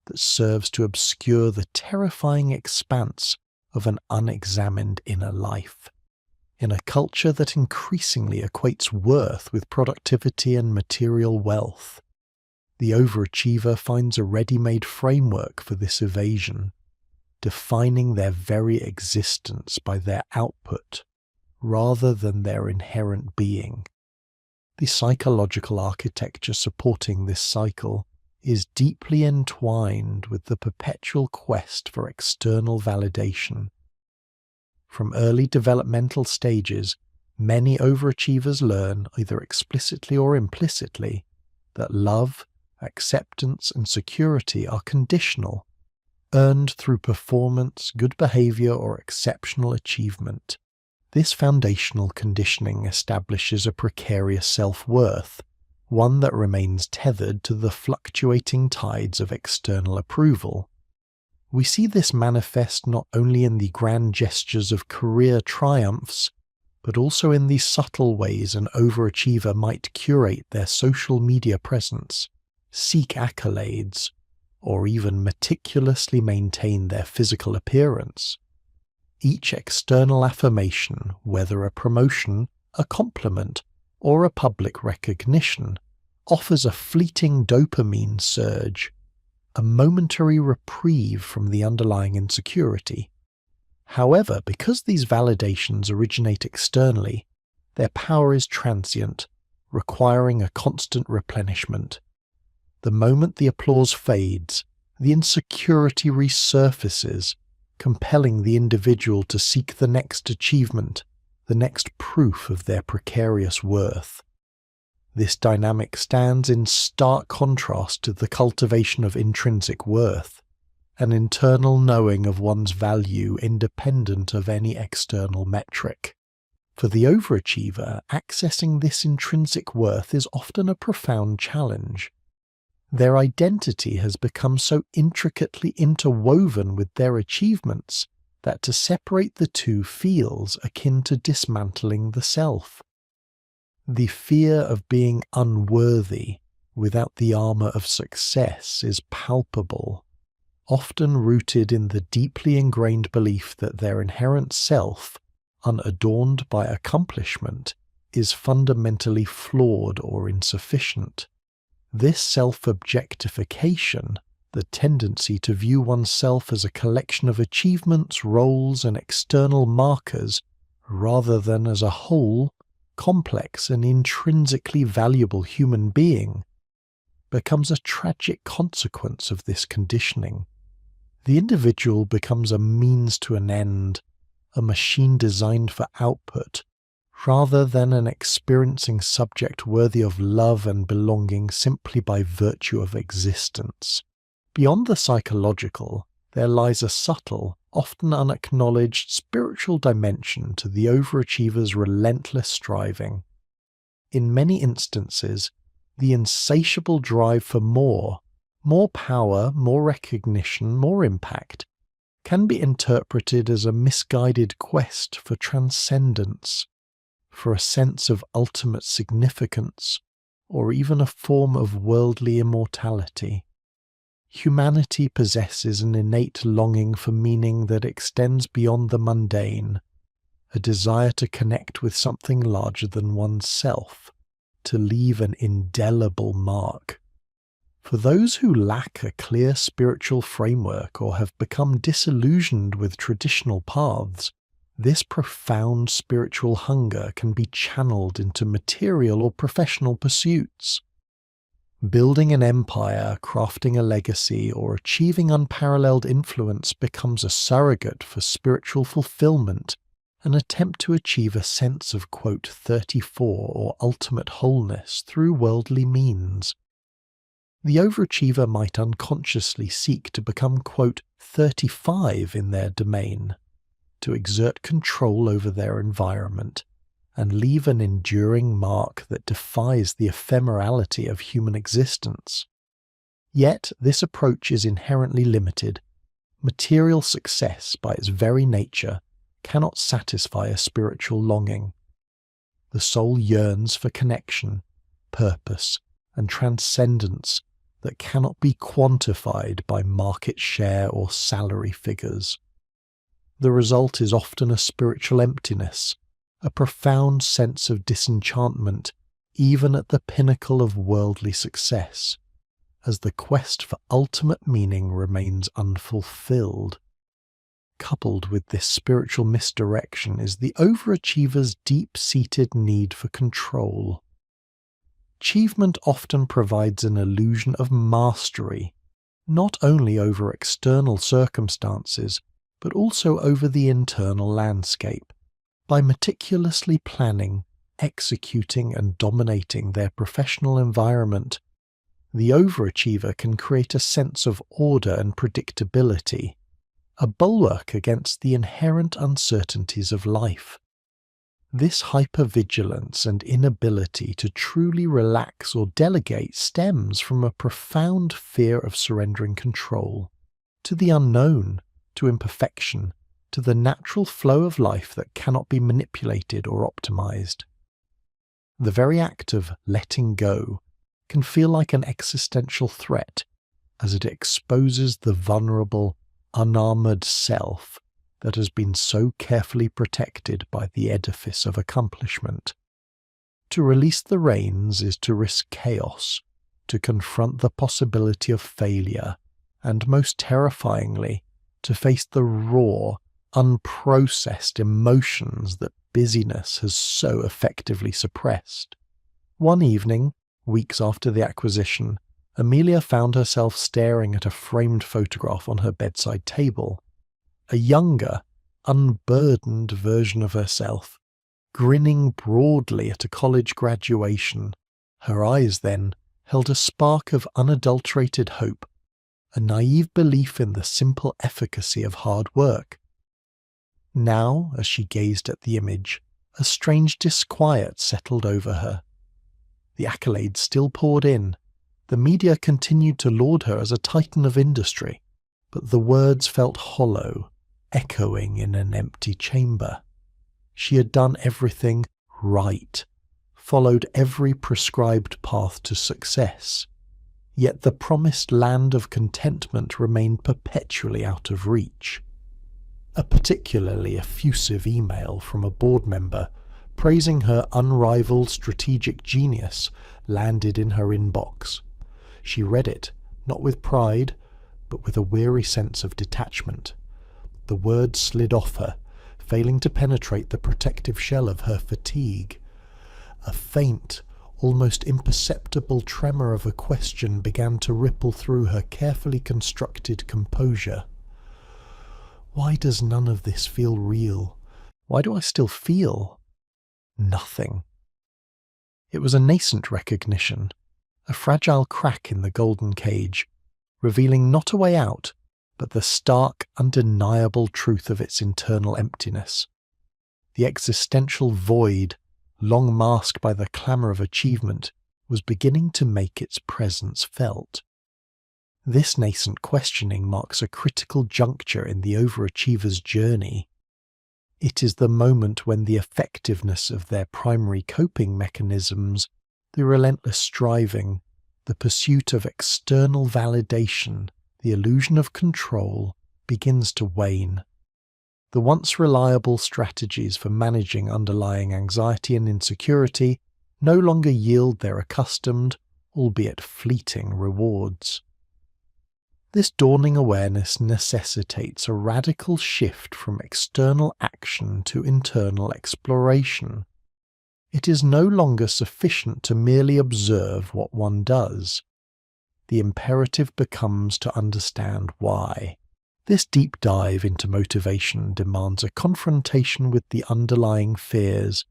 that serves to obscure the terrifying expanse of an unexamined inner life. In a culture that increasingly equates worth with productivity and material wealth, the overachiever finds a ready-made framework for this evasion, defining their very existence by their output rather than their inherent being. The psychological architecture supporting this cycle is deeply entwined with the perpetual quest for external validation. From early developmental stages, many overachievers learn, either explicitly or implicitly, that love, acceptance, and security are conditional, earned through performance, good behavior, or exceptional achievement. This foundational conditioning establishes a precarious self-worth, one that remains tethered to the fluctuating tides of external approval. We see this manifest not only in the grand gestures of career triumphs, but also in the subtle ways an overachiever might curate their social media presence, seek accolades, or even meticulously maintain their physical appearance. Each external affirmation, whether a promotion, a compliment, or a public recognition, offers a fleeting dopamine surge, a momentary reprieve from the underlying insecurity. However, because these validations originate externally, their power is transient, requiring a constant replenishment. The moment the applause fades, the insecurity resurfaces, compelling the individual to seek the next achievement, the next proof of their precarious worth. This dynamic stands in stark contrast to the cultivation of intrinsic worth, an internal knowing of one's value independent of any external metric. For the overachiever, accessing this intrinsic worth is often a profound challenge. Their identity has become so intricately interwoven with their achievements that to separate the two feels akin to dismantling the self. The fear of being unworthy without the armor of success is palpable, often rooted in the deeply ingrained belief that their inherent self, unadorned by accomplishment, is fundamentally flawed or insufficient. This self-objectification, the tendency to view oneself as a collection of achievements, roles, and external markers, rather than as a whole, complex and intrinsically valuable human being, becomes a tragic consequence of this conditioning. The individual becomes a means to an end, a machine designed for output, rather than an experiencing subject worthy of love and belonging simply by virtue of existence. Beyond the psychological, there lies a subtle, often unacknowledged spiritual dimension to the overachiever's relentless striving. In many instances, the insatiable drive for more power, more recognition, more impact, can be interpreted as a misguided quest for transcendence, for a sense of ultimate significance, or even a form of worldly immortality. Humanity possesses an innate longing for meaning that extends beyond the mundane, a desire to connect with something larger than oneself, to leave an indelible mark. For those who lack a clear spiritual framework or have become disillusioned with traditional paths, this profound spiritual hunger can be channeled into material or professional pursuits. Building an empire, crafting a legacy, or achieving unparalleled influence becomes a surrogate for spiritual fulfillment, an attempt to achieve a sense of, quote, 34 or ultimate wholeness through worldly means. The overachiever might unconsciously seek to become, quote, 35 in their domain, to exert control over their environment and leave an enduring mark that defies the ephemerality of human existence. Yet this approach is inherently limited. Material success, by its very nature, cannot satisfy a spiritual longing. The soul yearns for connection, purpose, and transcendence that cannot be quantified by market share or salary figures. The result is often a spiritual emptiness, a profound sense of disenchantment, even at the pinnacle of worldly success, as the quest for ultimate meaning remains unfulfilled. Coupled with this spiritual misdirection is the overachiever's deep-seated need for control. Achievement often provides an illusion of mastery, not only over external circumstances, but also over the internal landscape. By meticulously planning, executing, and dominating their professional environment, the overachiever can create a sense of order and predictability, a bulwark against the inherent uncertainties of life. This hypervigilance and inability to truly relax or delegate stems from a profound fear of surrendering control to the unknown, to imperfection, to the natural flow of life that cannot be manipulated or optimized. The very act of letting go can feel like an existential threat, as it exposes the vulnerable, unarmored self that has been so carefully protected by the edifice of accomplishment. To release the reins is to risk chaos, to confront the possibility of failure, and most terrifyingly, to face the raw, unprocessed emotions that busyness has so effectively suppressed. One evening, weeks after the acquisition, Amelia found herself staring at a framed photograph on her bedside table. A younger, unburdened version of herself, grinning broadly at a college graduation. Her eyes, then, held a spark of unadulterated hope, a naive belief in the simple efficacy of hard work. Now, as she gazed at the image, a strange disquiet settled over her. The accolades still poured in. The media continued to laud her as a titan of industry, but the words felt hollow, echoing in an empty chamber. She had done everything right, followed every prescribed path to success, yet the promised land of contentment remained perpetually out of reach. A particularly effusive email from a board member praising her unrivaled strategic genius landed in her inbox. She read it, not with pride, but with a weary sense of detachment. The words slid off her, failing to penetrate the protective shell of her fatigue. A faint, almost imperceptible tremor of a question began to ripple through her carefully constructed composure. Why does none of this feel real? Why do I still feel nothing? It was a nascent recognition, a fragile crack in the golden cage, revealing not a way out, but the stark, undeniable truth of its internal emptiness. The existential void, long masked by the clamour of achievement, was beginning to make its presence felt. This nascent questioning marks a critical juncture in the overachiever's journey. It is the moment when the effectiveness of their primary coping mechanisms, the relentless striving, the pursuit of external validation, the illusion of control, begins to wane. The once reliable strategies for managing underlying anxiety and insecurity no longer yield their accustomed, albeit fleeting, rewards. This dawning awareness necessitates a radical shift from external action to internal exploration. It is no longer sufficient to merely observe what one does. The imperative becomes to understand why. This deep dive into motivation demands a confrontation with the underlying fears,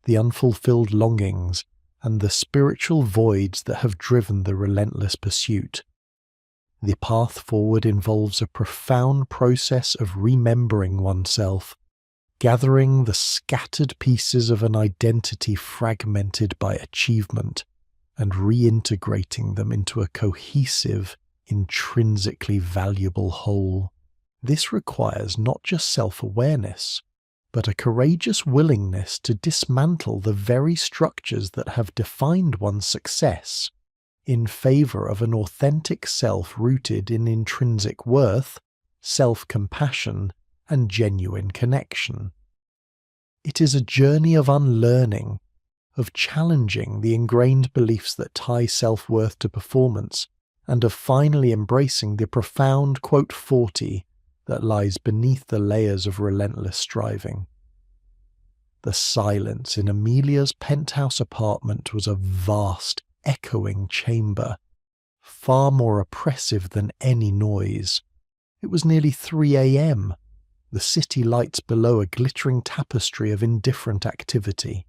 the unfulfilled longings, and the spiritual voids that have driven the relentless pursuit. The path forward involves a profound process of remembering oneself, gathering the scattered pieces of an identity fragmented by achievement, and reintegrating them into a cohesive, intrinsically valuable whole. This requires not just self-awareness, but a courageous willingness to dismantle the very structures that have defined one's success in favor of an authentic self rooted in intrinsic worth, self-compassion, and genuine connection. It is a journey of unlearning, of challenging the ingrained beliefs that tie self-worth to performance, and of finally embracing the profound "40" that lies beneath the layers of relentless striving. The silence in Amelia's penthouse apartment was a vast, echoing chamber, far more oppressive than any noise. It was nearly 3 a.m., the city lights below a glittering tapestry of indifferent activity.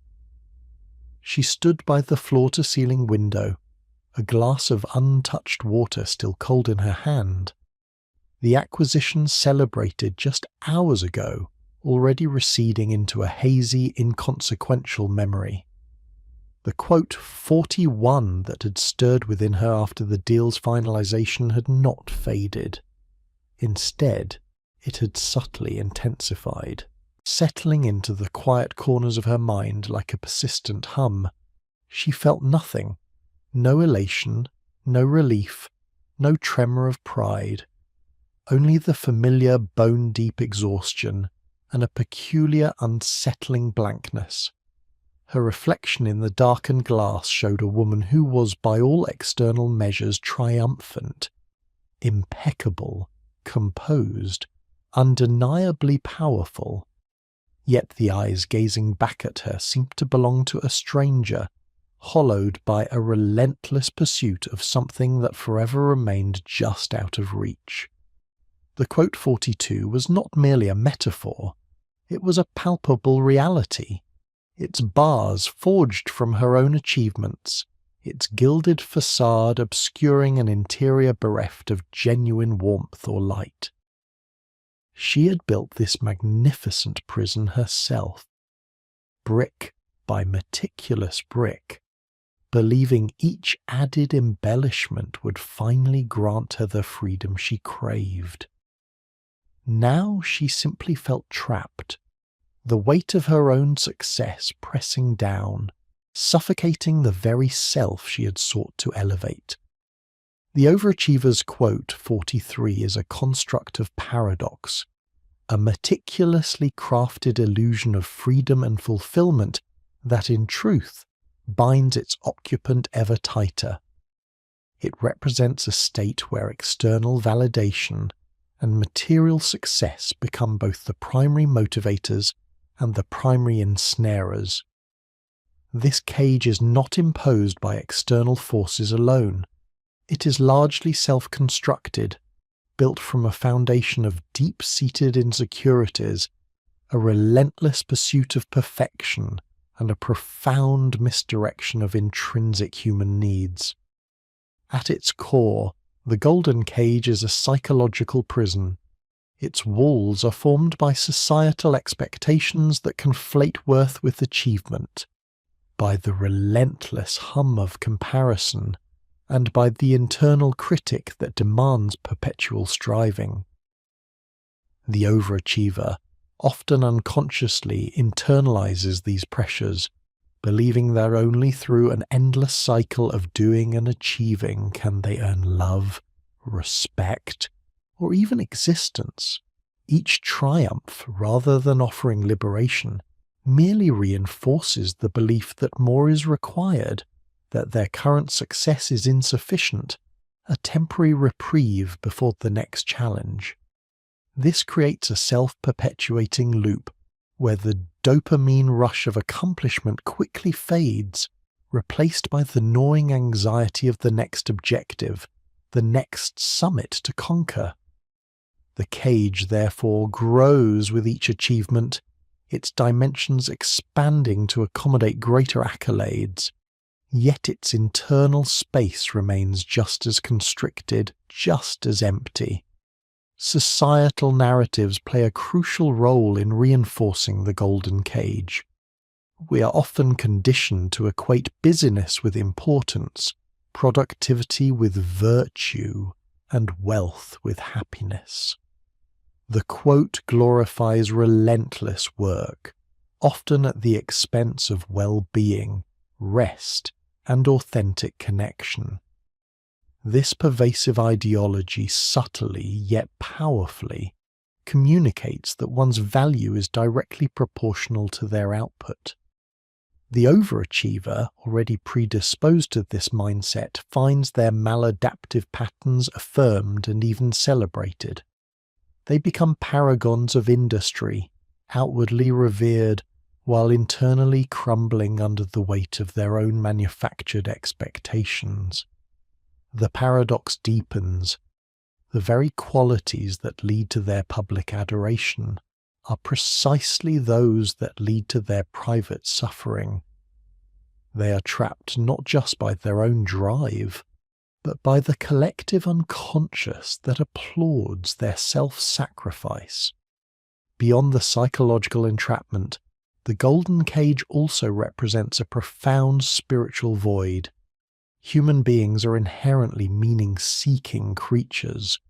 She stood by the floor-to-ceiling window, a glass of untouched water still cold in her hand. The acquisition celebrated just hours ago, already receding into a hazy, inconsequential memory. The "41" that had stirred within her after the deal's finalization had not faded. Instead, it had subtly intensified, settling into the quiet corners of her mind like a persistent hum. She felt nothing, no elation, no relief, no tremor of pride, only the familiar bone-deep exhaustion and a peculiar unsettling blankness. Her reflection in the darkened glass showed a woman who was by all external measures triumphant, impeccable, composed, undeniably powerful. Yet the eyes gazing back at her seemed to belong to a stranger, hollowed by a relentless pursuit of something that forever remained just out of reach. The "42" was not merely a metaphor, it was a palpable reality. Its bars forged from her own achievements, its gilded facade obscuring an interior bereft of genuine warmth or light. She had built this magnificent prison herself, brick by meticulous brick, believing each added embellishment would finally grant her the freedom she craved. Now she simply felt trapped, the weight of her own success pressing down, suffocating the very self she had sought to elevate. The overachiever's "43" is a construct of paradox, a meticulously crafted illusion of freedom and fulfillment that in truth binds its occupant ever tighter. It represents a state where external validation and material success become both the primary motivators and the primary ensnarers. This cage is not imposed by external forces alone. It is largely self-constructed, built from a foundation of deep-seated insecurities, a relentless pursuit of perfection, and a profound misdirection of intrinsic human needs. At its core, the golden cage is a psychological prison. Its walls are formed by societal expectations that conflate worth with achievement, by the relentless hum of comparison, and by the internal critic that demands perpetual striving. The overachiever often unconsciously internalizes these pressures, believing that only through an endless cycle of doing and achieving can they earn love, respect, or even existence. Each triumph, rather than offering liberation, merely reinforces the belief that more is required, that their current success is insufficient, a temporary reprieve before the next challenge. This creates a self-perpetuating loop, where the dopamine rush of accomplishment quickly fades, replaced by the gnawing anxiety of the next objective, the next summit to conquer. The cage, therefore, grows with each achievement, its dimensions expanding to accommodate greater accolades, yet its internal space remains just as constricted, just as empty. Societal narratives play a crucial role in reinforcing the golden cage. We are often conditioned to equate busyness with importance, productivity with virtue, and wealth with happiness. The quote glorifies relentless work, often at the expense of well-being, rest, and authentic connection. This pervasive ideology subtly yet powerfully communicates that one's value is directly proportional to their output. The overachiever, already predisposed to this mindset, finds their maladaptive patterns affirmed and even celebrated. They become paragons of industry, outwardly revered, while internally crumbling under the weight of their own manufactured expectations. The paradox deepens. The very qualities that lead to their public adoration are precisely those that lead to their private suffering. They are trapped not just by their own drive, but by the collective unconscious that applauds their self-sacrifice. Beyond the psychological entrapment, the golden cage also represents a profound spiritual void. Human beings are inherently meaning-seeking creatures,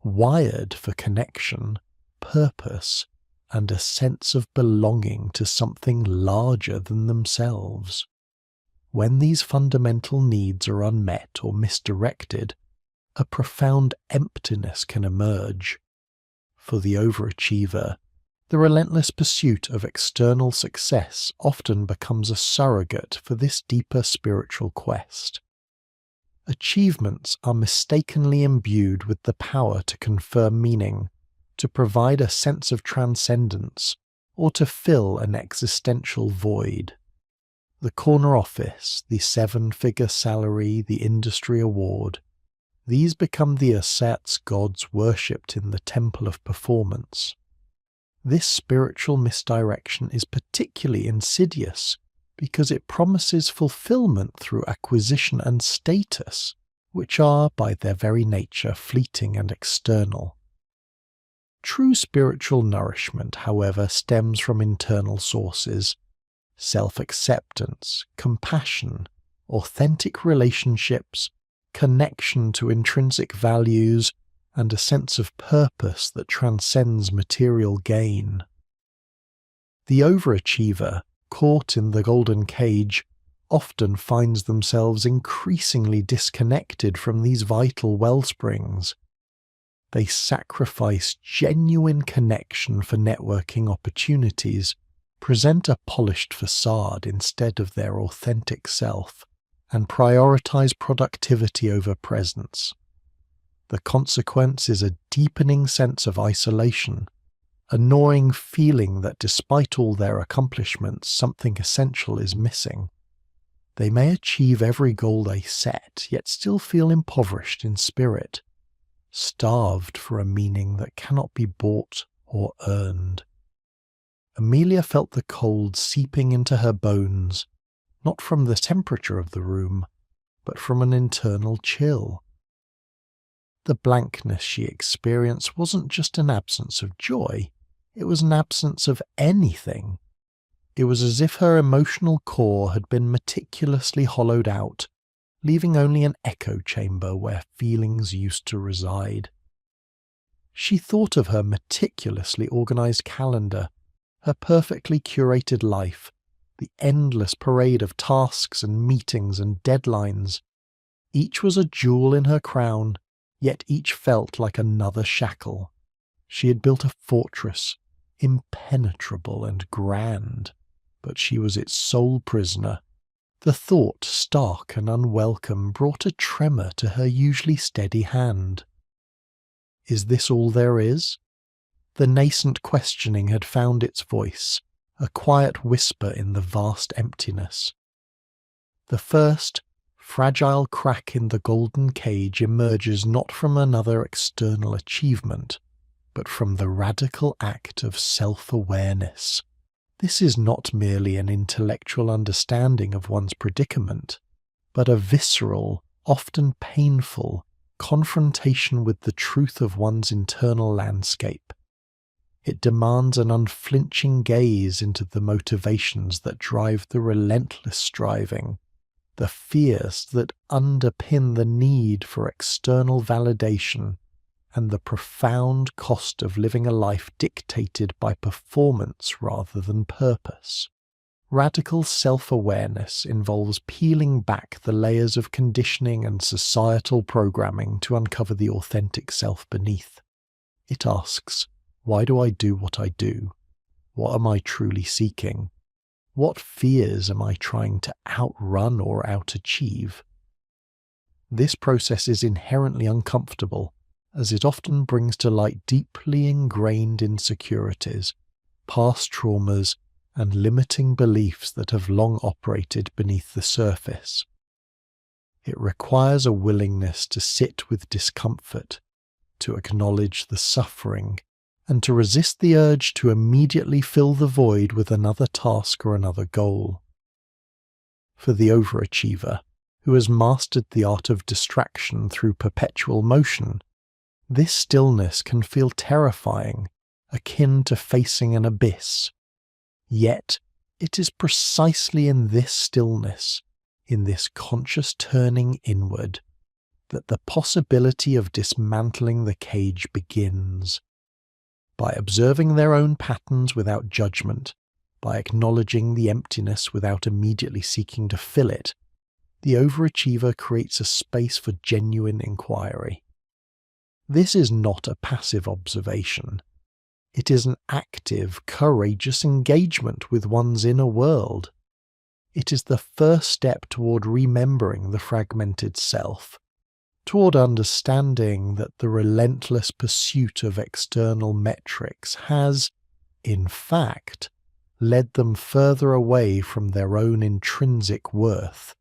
wired for connection, purpose, and a sense of belonging to something larger than themselves. When these fundamental needs are unmet or misdirected, a profound emptiness can emerge. For the overachiever, the relentless pursuit of external success often becomes a surrogate for this deeper spiritual quest. Achievements are mistakenly imbued with the power to confer meaning, to provide a sense of transcendence, or to fill an existential void. The corner office, the 7-figure salary, the industry award, these become the ascets gods worshipped in the temple of performance. This spiritual misdirection is particularly insidious because it promises fulfillment through acquisition and status, which are, by their very nature, fleeting and external. True spiritual nourishment, however, stems from internal sources: self-acceptance, compassion, authentic relationships, connection to intrinsic values, and a sense of purpose that transcends material gain. The overachiever, caught in the golden cage, often finds themselves increasingly disconnected from these vital wellsprings. They sacrifice genuine connection for networking opportunities, present a polished facade instead of their authentic self, and prioritize productivity over presence. The consequence is a deepening sense of isolation, a gnawing feeling that despite all their accomplishments, something essential is missing. They may achieve every goal they set, yet still feel impoverished in spirit, starved for a meaning that cannot be bought or earned. Amelia felt the cold seeping into her bones, not from the temperature of the room, but from an internal chill. The blankness she experienced wasn't just an absence of joy, it was an absence of anything. It was as if her emotional core had been meticulously hollowed out, leaving only an echo chamber where feelings used to reside. She thought of her meticulously organized calendar, her perfectly curated life, the endless parade of tasks and meetings and deadlines. Each was a jewel in her crown, yet each felt like another shackle. She had built a fortress, impenetrable and grand, but she was its sole prisoner. The thought, stark and unwelcome, brought a tremor to her usually steady hand. Is this all there is? The nascent questioning had found its voice, a quiet whisper in the vast emptiness. The first, fragile crack in the golden cage emerges not from another external achievement, but from the radical act of self-awareness. This is not merely an intellectual understanding of one's predicament. but a visceral, often painful, confrontation with the truth of one's internal landscape. It demands an unflinching gaze into the motivations that drive the relentless striving, the fears that underpin the need for external validation, and the profound cost of living a life dictated by performance rather than purpose. Radical self-awareness involves peeling back the layers of conditioning and societal programming to uncover the authentic self beneath. It asks, why do I do what I do? What am I truly seeking? What fears am I trying to outrun or outachieve? This process is inherently uncomfortable, as it often brings to light deeply ingrained insecurities, past traumas, and limiting beliefs that have long operated beneath the surface. It requires a willingness to sit with discomfort, to acknowledge the suffering, and to resist the urge to immediately fill the void with another task or another goal. For the overachiever, who has mastered the art of distraction through perpetual motion, this stillness can feel terrifying, akin to facing an abyss. Yet, it is precisely in this stillness, in this conscious turning inward, that the possibility of dismantling the cage begins. By observing their own patterns without judgment, by acknowledging the emptiness without immediately seeking to fill it, the overachiever creates a space for genuine inquiry. This is not a passive observation. It is an active, courageous engagement with one's inner world. It is the first step toward remembering the fragmented self, toward understanding that the relentless pursuit of external metrics has, in fact, led them further away from their own intrinsic worth.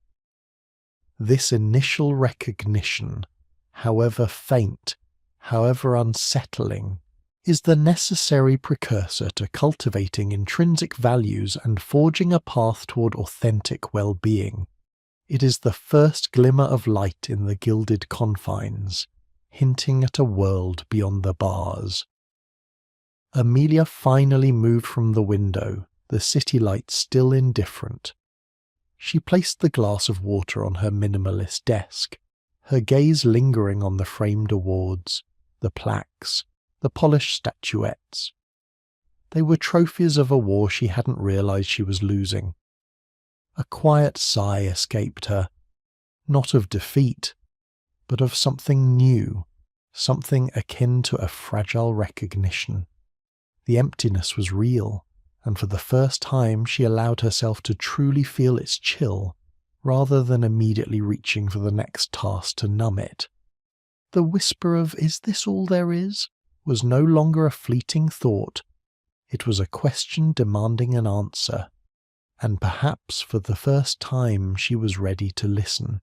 This initial recognition, however faint, however unsettling, is the necessary precursor to cultivating intrinsic values and forging a path toward authentic well-being. It is the first glimmer of light in the gilded confines, hinting at a world beyond the bars. Amelia finally moved from the window, the city lights still indifferent. She placed the glass of water on her minimalist desk, her gaze lingering on the framed awards, the plaques, the polished statuettes. They were trophies of a war she hadn't realized she was losing. A quiet sigh escaped her, not of defeat, but of something new, something akin to a fragile recognition. The emptiness was real, and for the first time she allowed herself to truly feel its chill, rather than immediately reaching for the next task to numb it. The whisper of "is this all there is?" was no longer a fleeting thought. It was a question demanding an answer, and perhaps for the first time she was ready to listen.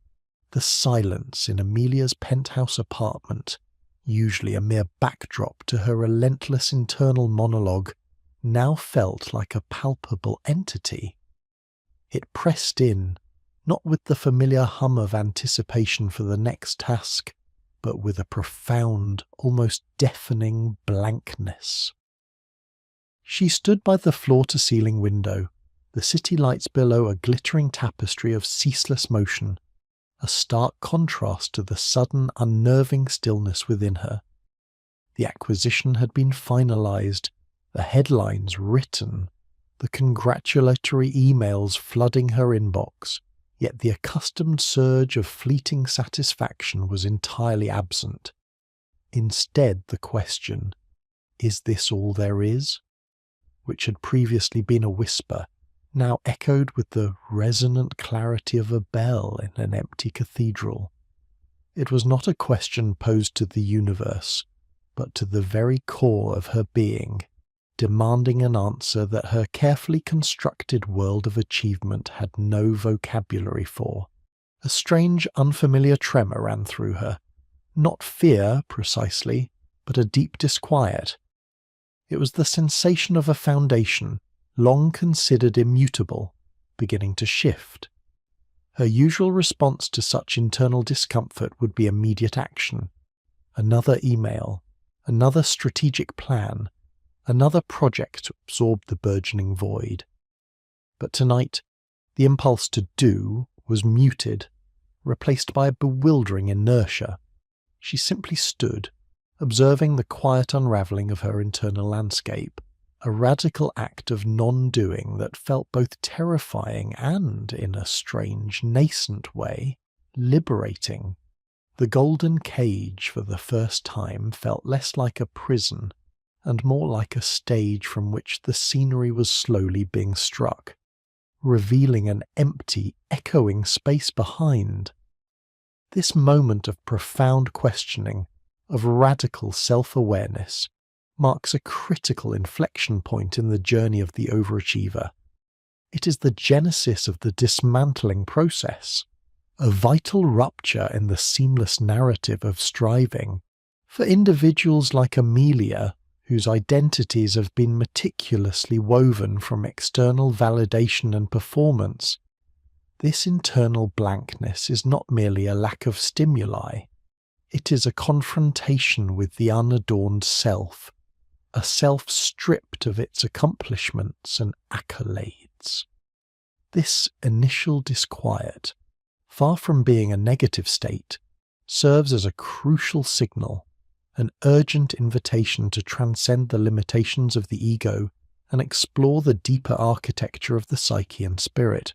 The silence in Amelia's penthouse apartment, usually a mere backdrop to her relentless internal monologue, now felt like a palpable entity. It pressed in, not with the familiar hum of anticipation for the next task, but with a profound, almost deafening blankness. She stood by the floor-to-ceiling window, the city lights below a glittering tapestry of ceaseless motion, a stark contrast to the sudden, unnerving stillness within her. The acquisition had been finalized, the headlines written, the congratulatory emails flooding her inbox, yet the accustomed surge of fleeting satisfaction was entirely absent. Instead, the question, "Is this all there is?" which had previously been a whisper, now echoed with the resonant clarity of a bell in an empty cathedral. It was not a question posed to the universe, but to the very core of her being, demanding an answer that her carefully constructed world of achievement had no vocabulary for. A strange, unfamiliar tremor ran through her. Not fear, precisely, but a deep disquiet. It was the sensation of a foundation, long considered immutable, beginning to shift. Her usual response to such internal discomfort would be immediate action. Another email, another strategic plan, another project to absorb the burgeoning void. But tonight, the impulse to do was muted, replaced by a bewildering inertia. She simply stood, observing the quiet unravelling of her internal landscape, a radical act of non-doing that felt both terrifying and, in a strange, nascent way, liberating. The golden cage for the first time felt less like a prison and more like a stage from which the scenery was slowly being struck, revealing an empty, echoing space behind. This moment of profound questioning, of radical self-awareness, marks a critical inflection point in the journey of the overachiever. It is the genesis of the dismantling process, a vital rupture in the seamless narrative of striving. For individuals like Amelia, whose identities have been meticulously woven from external validation and performance, this internal blankness is not merely a lack of stimuli. It is a confrontation with the unadorned self, a self stripped of its accomplishments and accolades. This initial disquiet, far from being a negative state, serves as a crucial signal, an urgent invitation to transcend the limitations of the ego and explore the deeper architecture of the psyche and spirit.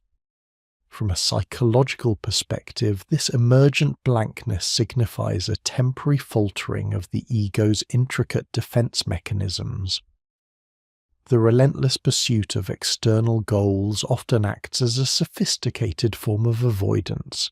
From a psychological perspective, this emergent blankness signifies a temporary faltering of the ego's intricate defense mechanisms. The relentless pursuit of external goals often acts as a sophisticated form of avoidance,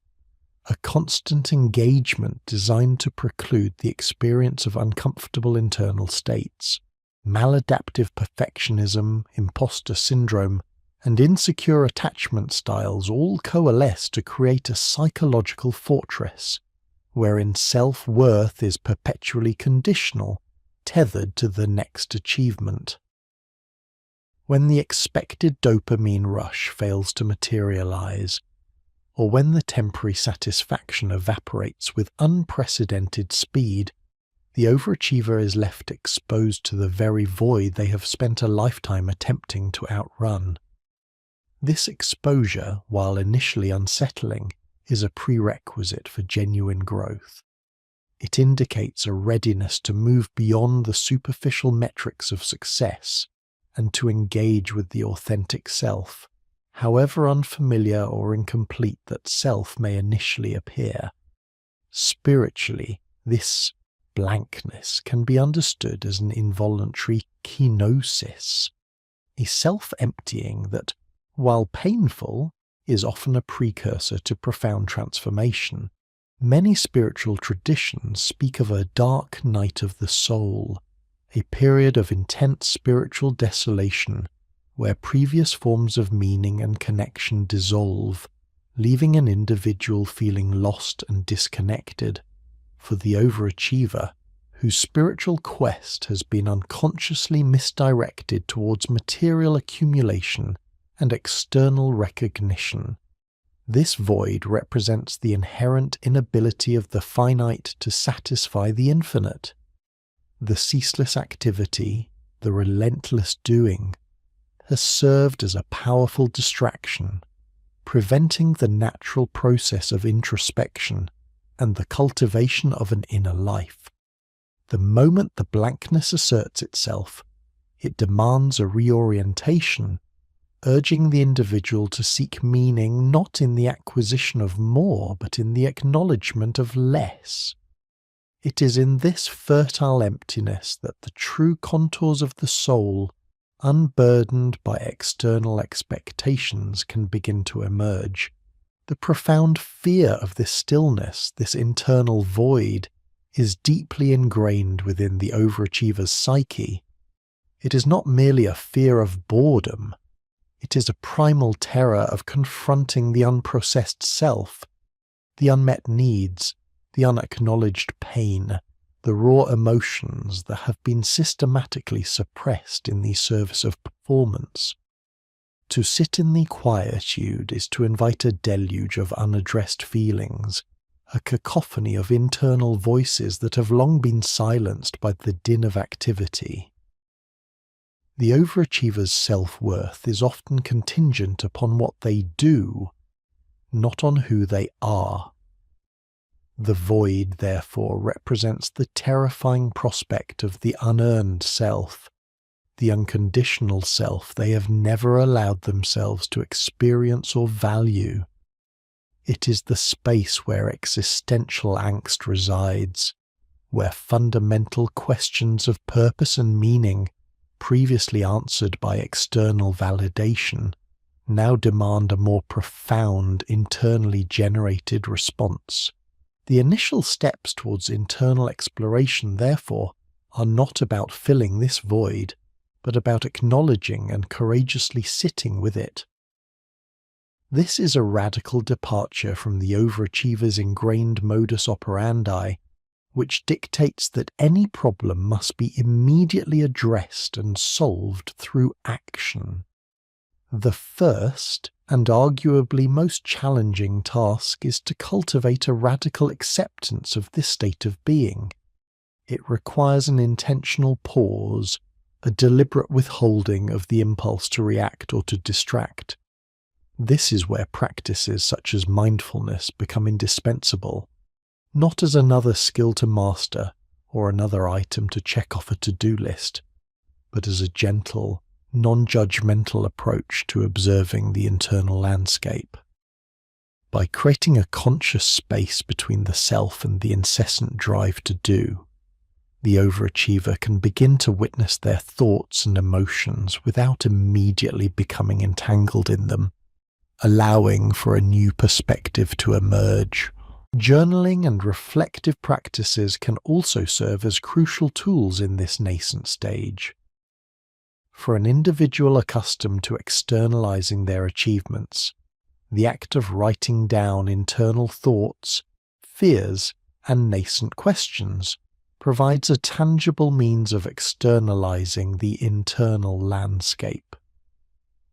a constant engagement designed to preclude the experience of uncomfortable internal states. Maladaptive perfectionism, imposter syndrome, and insecure attachment styles all coalesce to create a psychological fortress, wherein self-worth is perpetually conditional, tethered to the next achievement. When the expected dopamine rush fails to materialize, or when the temporary satisfaction evaporates with unprecedented speed, the overachiever is left exposed to the very void they have spent a lifetime attempting to outrun. This exposure, while initially unsettling, is a prerequisite for genuine growth. It indicates a readiness to move beyond the superficial metrics of success and to engage with the authentic self, however unfamiliar or incomplete that self may initially appear. Spiritually, this blankness can be understood as an involuntary kenosis, a self-emptying that, while painful, is often a precursor to profound transformation. Many spiritual traditions speak of a dark night of the soul, a period of intense spiritual desolation where previous forms of meaning and connection dissolve, leaving an individual feeling lost and disconnected. For the overachiever, whose spiritual quest has been unconsciously misdirected towards material accumulation and external recognition, this void represents the inherent inability of the finite to satisfy the infinite. The ceaseless activity, the relentless doing, has served as a powerful distraction, preventing the natural process of introspection and the cultivation of an inner life. The moment the blankness asserts itself, it demands a reorientation, urging the individual to seek meaning not in the acquisition of more, but in the acknowledgement of less. It is in this fertile emptiness that the true contours of the soul, unburdened by external expectations, can begin to emerge. The profound fear of this stillness, this internal void, is deeply ingrained within the overachiever's psyche. It is not merely a fear of boredom. It is a primal terror of confronting the unprocessed self, the unmet needs, the unacknowledged pain, the raw emotions that have been systematically suppressed in the service of performance. To sit in the quietude is to invite a deluge of unaddressed feelings, a cacophony of internal voices that have long been silenced by the din of activity. The overachiever's self-worth is often contingent upon what they do, not on who they are. The void, therefore, represents the terrifying prospect of the unearned self, the unconditional self they have never allowed themselves to experience or value. It is the space where existential angst resides, where fundamental questions of purpose and meaning, previously answered by external validation, now demand a more profound, internally generated response. The initial steps towards internal exploration, therefore, are not about filling this void, but about acknowledging and courageously sitting with it. This is a radical departure from the overachiever's ingrained modus operandi, which dictates that any problem must be immediately addressed and solved through action. The first, and arguably most challenging task, is to cultivate a radical acceptance of this state of being. It requires an intentional pause, a deliberate withholding of the impulse to react or to distract. This is where practices such as mindfulness become indispensable, not as another skill to master or another item to check off a to-do list, but as a gentle, non-judgmental approach to observing the internal landscape. By creating a conscious space between the self and the incessant drive to do, the overachiever can begin to witness their thoughts and emotions without immediately becoming entangled in them, allowing for a new perspective to emerge. Journaling and reflective practices can also serve as crucial tools in this nascent stage. For an individual accustomed to externalizing their achievements, the act of writing down internal thoughts, fears, and nascent questions provides a tangible means of externalizing the internal landscape.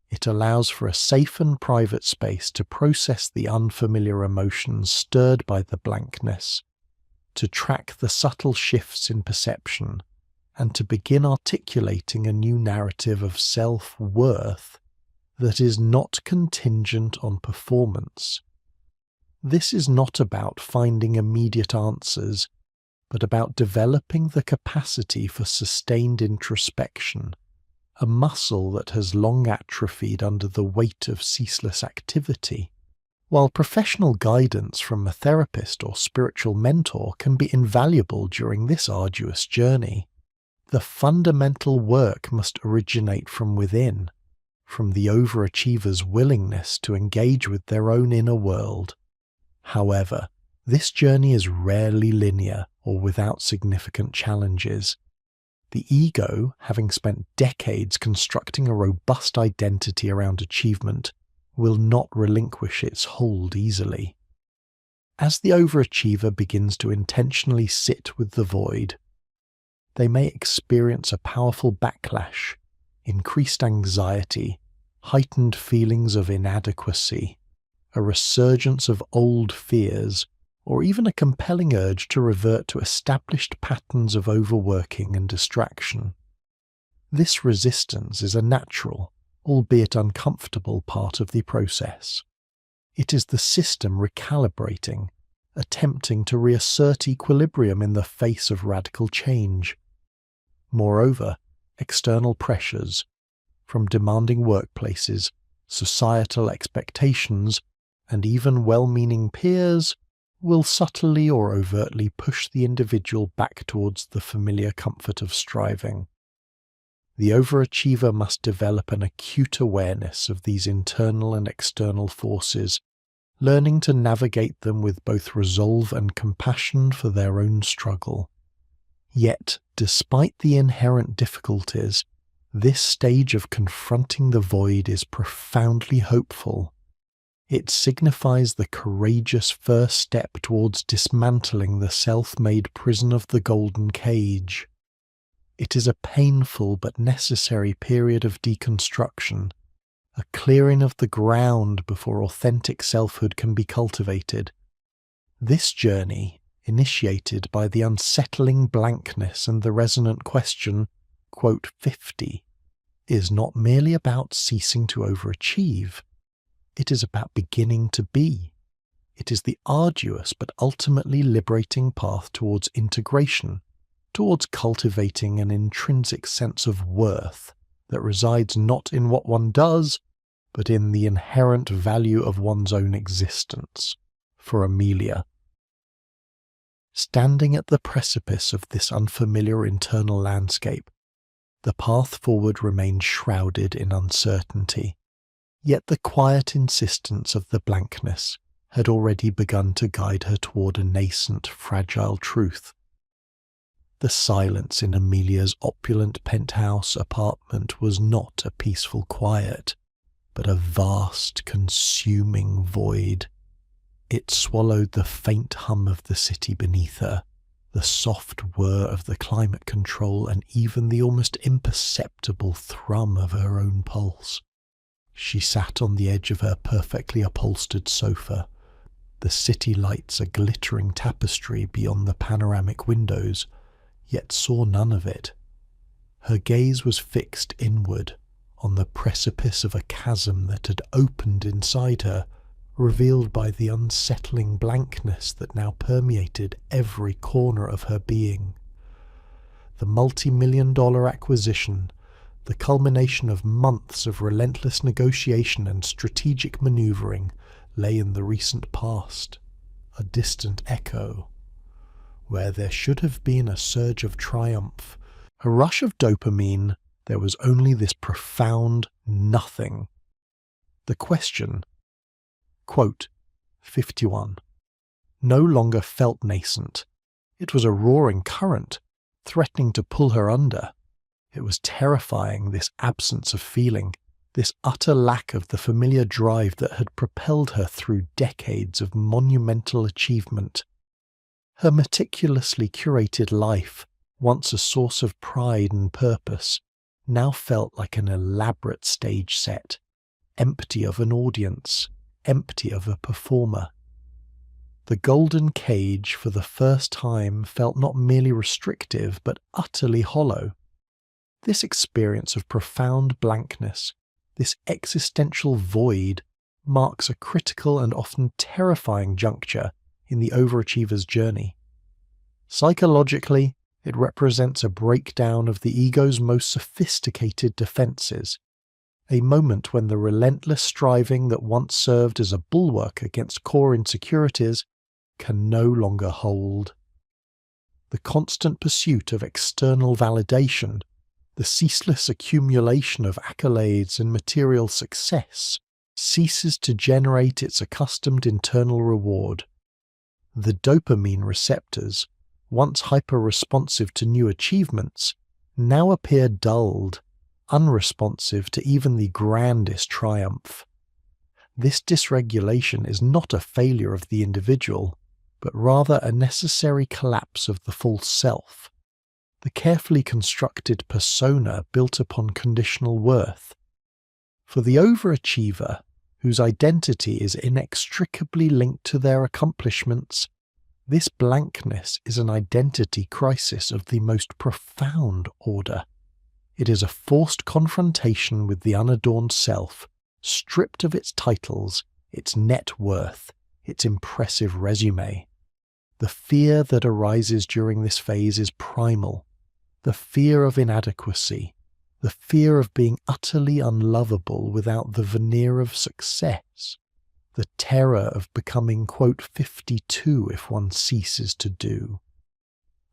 It allows for a safe and private space to process the unfamiliar emotions stirred by the blankness, to track the subtle shifts in perception, and to begin articulating a new narrative of self-worth that is not contingent on performance. This is not about finding immediate answers, but about developing the capacity for sustained introspection, a muscle that has long atrophied under the weight of ceaseless activity. While professional guidance from a therapist or spiritual mentor can be invaluable during this arduous journey, the fundamental work must originate from within, from the overachiever's willingness to engage with their own inner world. However, this journey is rarely linear or without significant challenges. The ego, having spent decades constructing a robust identity around achievement, will not relinquish its hold easily. As the overachiever begins to intentionally sit with the void, they may experience a powerful backlash, increased anxiety, heightened feelings of inadequacy, a resurgence of old fears, or even a compelling urge to revert to established patterns of overworking and distraction. This resistance is a natural, albeit uncomfortable, part of the process. It is the system recalibrating, attempting to reassert equilibrium in the face of radical change. Moreover, external pressures, from demanding workplaces, societal expectations, and even well-meaning peers, will subtly or overtly push the individual back towards the familiar comfort of striving. The overachiever must develop an acute awareness of these internal and external forces, learning to navigate them with both resolve and compassion for their own struggle. Yet, despite the inherent difficulties, this stage of confronting the void is profoundly hopeful. It signifies the courageous first step towards dismantling the self-made prison of the golden cage. It is a painful but necessary period of deconstruction, a clearing of the ground before authentic selfhood can be cultivated. This journey, initiated by the unsettling blankness and the resonant question, quote, 50, is not merely about ceasing to overachieve. It is about beginning to be. It is the arduous but ultimately liberating path towards integration, towards cultivating an intrinsic sense of worth that resides not in what one does, but in the inherent value of one's own existence. For Amelia, standing at the precipice of this unfamiliar internal landscape, the path forward remained shrouded in uncertainty, yet the quiet insistence of the blankness had already begun to guide her toward a nascent, fragile truth. The silence in Amelia's opulent penthouse apartment was not a peaceful quiet, but a vast, consuming void. It swallowed the faint hum of the city beneath her, the soft whir of the climate control, and even the almost imperceptible thrum of her own pulse. She sat on the edge of her perfectly upholstered sofa, the city lights a glittering tapestry beyond the panoramic windows, yet saw none of it. Her gaze was fixed inward, on the precipice of a chasm that had opened inside her, revealed by the unsettling blankness that now permeated every corner of her being. The multi-million-dollar acquisition, the culmination of months of relentless negotiation and strategic maneuvering, lay in the recent past, a distant echo. Where there should have been a surge of triumph, a rush of dopamine, there was only this profound nothing. The question, quote, 51, no longer felt nascent. It was a roaring current, threatening to pull her under. It was terrifying, this absence of feeling, this utter lack of the familiar drive that had propelled her through decades of monumental achievement. Her meticulously curated life, once a source of pride and purpose, now felt like an elaborate stage set, empty of an audience, empty of a performer. The golden cage for the first time felt not merely restrictive but utterly hollow. This experience of profound blankness, this existential void, marks a critical and often terrifying juncture in the overachiever's journey. Psychologically, it represents a breakdown of the ego's most sophisticated defenses, a moment when the relentless striving that once served as a bulwark against core insecurities can no longer hold. The constant pursuit of external validation, the ceaseless accumulation of accolades and material success, ceases to generate its accustomed internal reward. The dopamine receptors, once hyper-responsive to new achievements, now appear dulled, unresponsive to even the grandest triumph. This dysregulation is not a failure of the individual, but rather a necessary collapse of the false self, the carefully constructed persona built upon conditional worth. For the overachiever, whose identity is inextricably linked to their accomplishments, this blankness is an identity crisis of the most profound order. It is a forced confrontation with the unadorned self, stripped of its titles, its net worth, its impressive resume. The fear that arises during this phase is primal, the fear of inadequacy, the fear of being utterly unlovable without the veneer of success, the terror of becoming, quote, 52 if one ceases to do.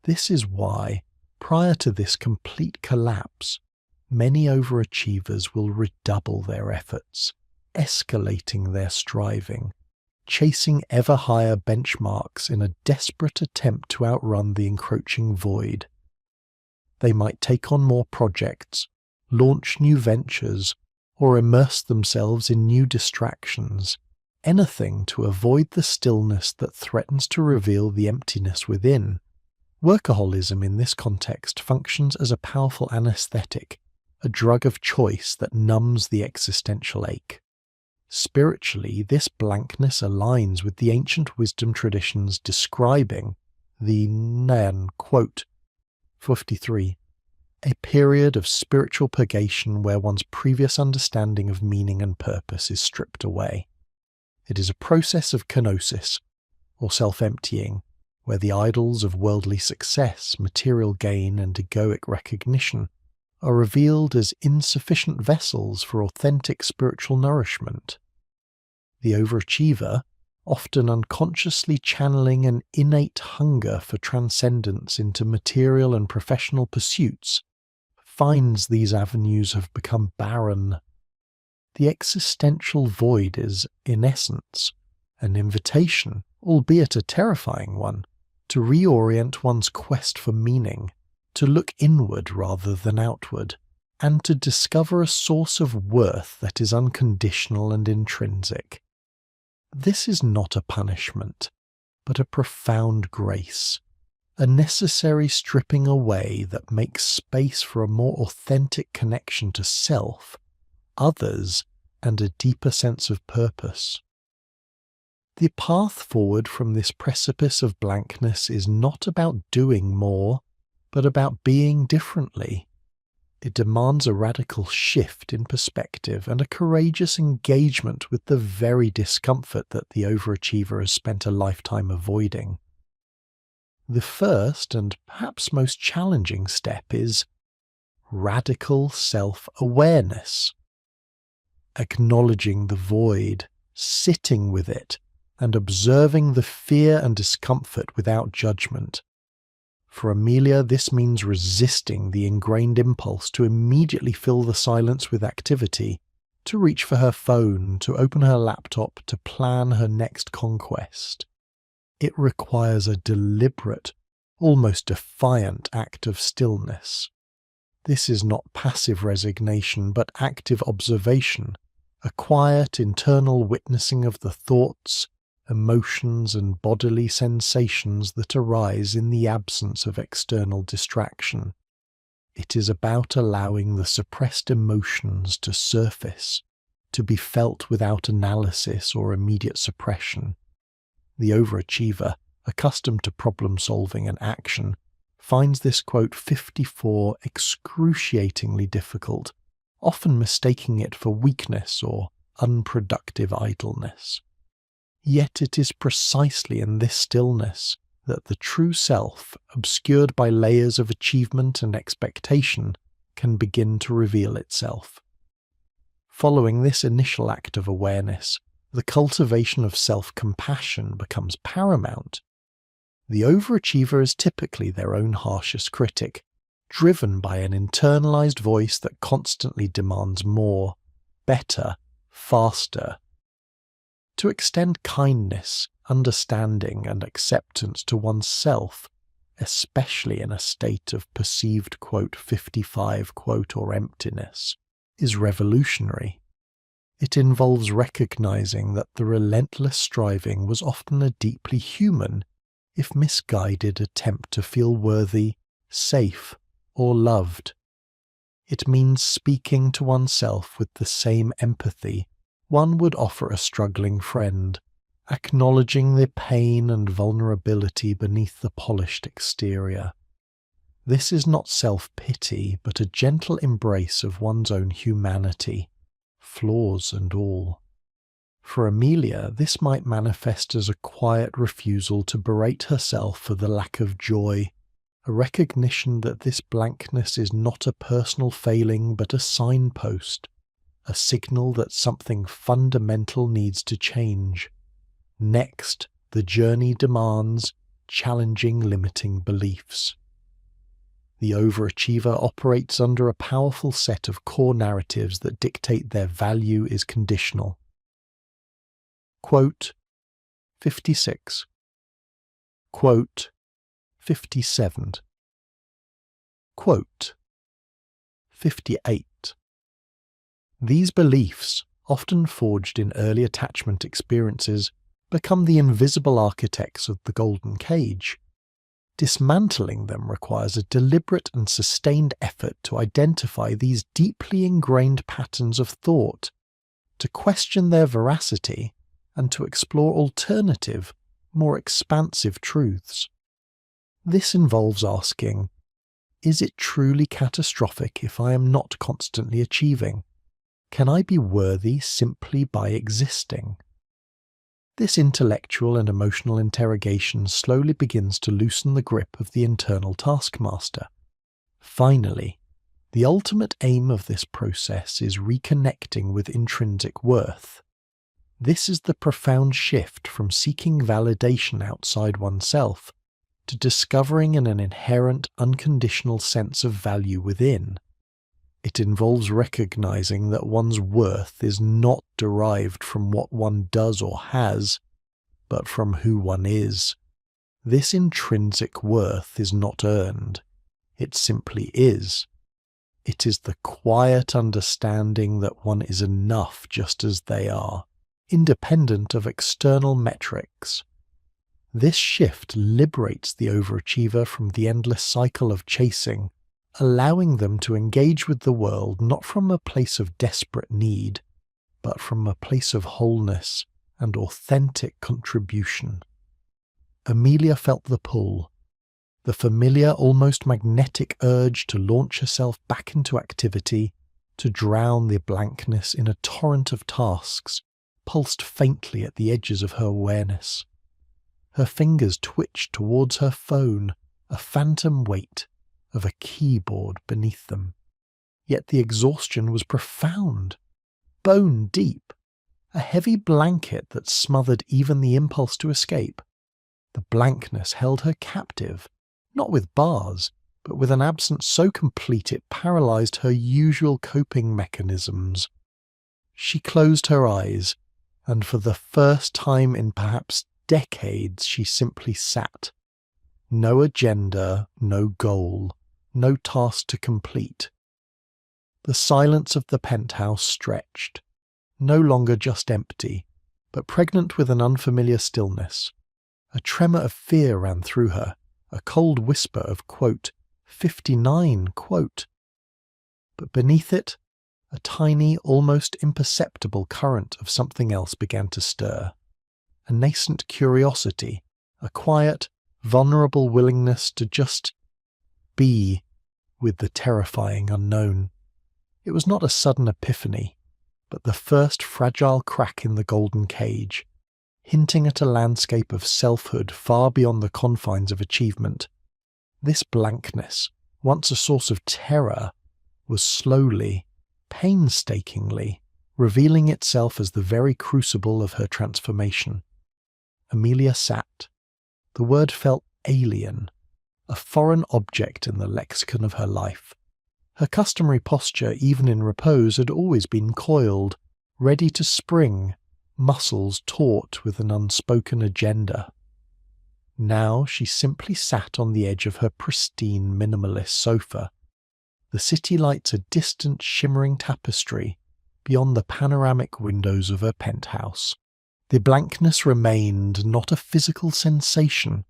This is why, prior to this complete collapse, many overachievers will redouble their efforts, escalating their striving, chasing ever higher benchmarks in a desperate attempt to outrun the encroaching void. They might take on more projects, launch new ventures, or immerse themselves in new distractions, anything to avoid the stillness that threatens to reveal the emptiness within. Workaholism in this context functions as a powerful anesthetic, a drug of choice that numbs the existential ache. Spiritually, this blankness aligns with the ancient wisdom traditions describing the Nayan, quote, 53, a period of spiritual purgation where one's previous understanding of meaning and purpose is stripped away. It is a process of kenosis, or self-emptying, where the idols of worldly success, material gain, and egoic recognition are revealed as insufficient vessels for authentic spiritual nourishment. The overachiever, often unconsciously channeling an innate hunger for transcendence into material and professional pursuits, finds these avenues have become barren. The existential void is, in essence, an invitation, albeit a terrifying one, to reorient one's quest for meaning, to look inward rather than outward, and to discover a source of worth that is unconditional and intrinsic. This is not a punishment, but a profound grace, a necessary stripping away that makes space for a more authentic connection to self, others, and a deeper sense of purpose. The path forward from this precipice of blankness is not about doing more, but about being differently. It demands a radical shift in perspective and a courageous engagement with the very discomfort that the overachiever has spent a lifetime avoiding. The first and perhaps most challenging step is radical self-awareness. Acknowledging the void, sitting with it, and observing the fear and discomfort without judgment. For Amelia, this means resisting the ingrained impulse to immediately fill the silence with activity, to reach for her phone, to open her laptop, to plan her next conquest. It requires a deliberate, almost defiant act of stillness. This is not passive resignation, but active observation, a quiet internal witnessing of the thoughts, emotions, and bodily sensations that arise in the absence of external distraction. It is about allowing the suppressed emotions to surface, to be felt without analysis or immediate suppression. The overachiever, accustomed to problem solving and action, finds this, quote, 54 excruciatingly difficult, often mistaking it for weakness or unproductive idleness. Yet it is precisely in this stillness that the true self, obscured by layers of achievement and expectation, can begin to reveal itself. Following this initial act of awareness, the cultivation of self-compassion becomes paramount. The overachiever is typically their own harshest critic, driven by an internalized voice that constantly demands more, better, faster. To extend kindness, understanding, and acceptance to oneself, especially in a state of perceived, quote, 55, quote, or emptiness, is revolutionary. It involves recognizing that the relentless striving was often a deeply human, if misguided, attempt to feel worthy, safe, or loved. It means speaking to oneself with the same empathy one would offer a struggling friend, acknowledging the pain and vulnerability beneath the polished exterior. This is not self-pity, but a gentle embrace of one's own humanity, flaws and all. For Amelia, this might manifest as a quiet refusal to berate herself for the lack of joy, a recognition that this blankness is not a personal failing but a signpost, a signal that something fundamental needs to change. Next, the journey demands challenging limiting beliefs. The overachiever operates under a powerful set of core narratives that dictate their value is conditional. Quote, 56. Quote, 57. Quote, 58. These beliefs, often forged in early attachment experiences, become the invisible architects of the golden cage. Dismantling them requires a deliberate and sustained effort to identify these deeply ingrained patterns of thought, to question their veracity, and to explore alternative, more expansive truths. This involves asking, is it truly catastrophic if I am not constantly achieving? Can I be worthy simply by existing? This intellectual and emotional interrogation slowly begins to loosen the grip of the internal taskmaster. Finally, the ultimate aim of this process is reconnecting with intrinsic worth. This is the profound shift from seeking validation outside oneself to discovering an inherent unconditional sense of value within. It involves recognizing that one's worth is not derived from what one does or has, but from who one is. This intrinsic worth is not earned. It simply is. It is the quiet understanding that one is enough just as they are, independent of external metrics. This shift liberates the overachiever from the endless cycle of chasing, allowing them to engage with the world not from a place of desperate need, but from a place of wholeness and authentic contribution. Amelia felt the pull, the familiar, almost magnetic urge to launch herself back into activity, to drown the blankness in a torrent of tasks, pulsed faintly at the edges of her awareness. Her fingers twitched towards her phone, a phantom weight of a keyboard beneath them. Yet the exhaustion was profound, bone deep, a heavy blanket that smothered even the impulse to escape. The blankness held her captive, not with bars, but with an absence so complete it paralyzed her usual coping mechanisms. She closed her eyes, and for the first time in perhaps decades she simply sat. No agenda, no goal, no task to complete. The silence of the penthouse stretched, no longer just empty, but pregnant with an unfamiliar stillness. A tremor of fear ran through her, a cold whisper of, quote, 59, quote. But beneath it, a tiny, almost imperceptible current of something else began to stir. A nascent curiosity, a quiet, vulnerable willingness to just be with the terrifying unknown. It was not a sudden epiphany, but the first fragile crack in the golden cage, hinting at a landscape of selfhood far beyond the confines of achievement. This blankness, once a source of terror, was slowly, painstakingly, revealing itself as the very crucible of her transformation. Amelia sat. The word felt alien, a foreign object in the lexicon of her life. Her customary posture, even in repose, had always been coiled, ready to spring, muscles taut with an unspoken agenda. Now she simply sat on the edge of her pristine minimalist sofa, the city lights a distant shimmering tapestry beyond the panoramic windows of her penthouse. The blankness remained not a physical sensation,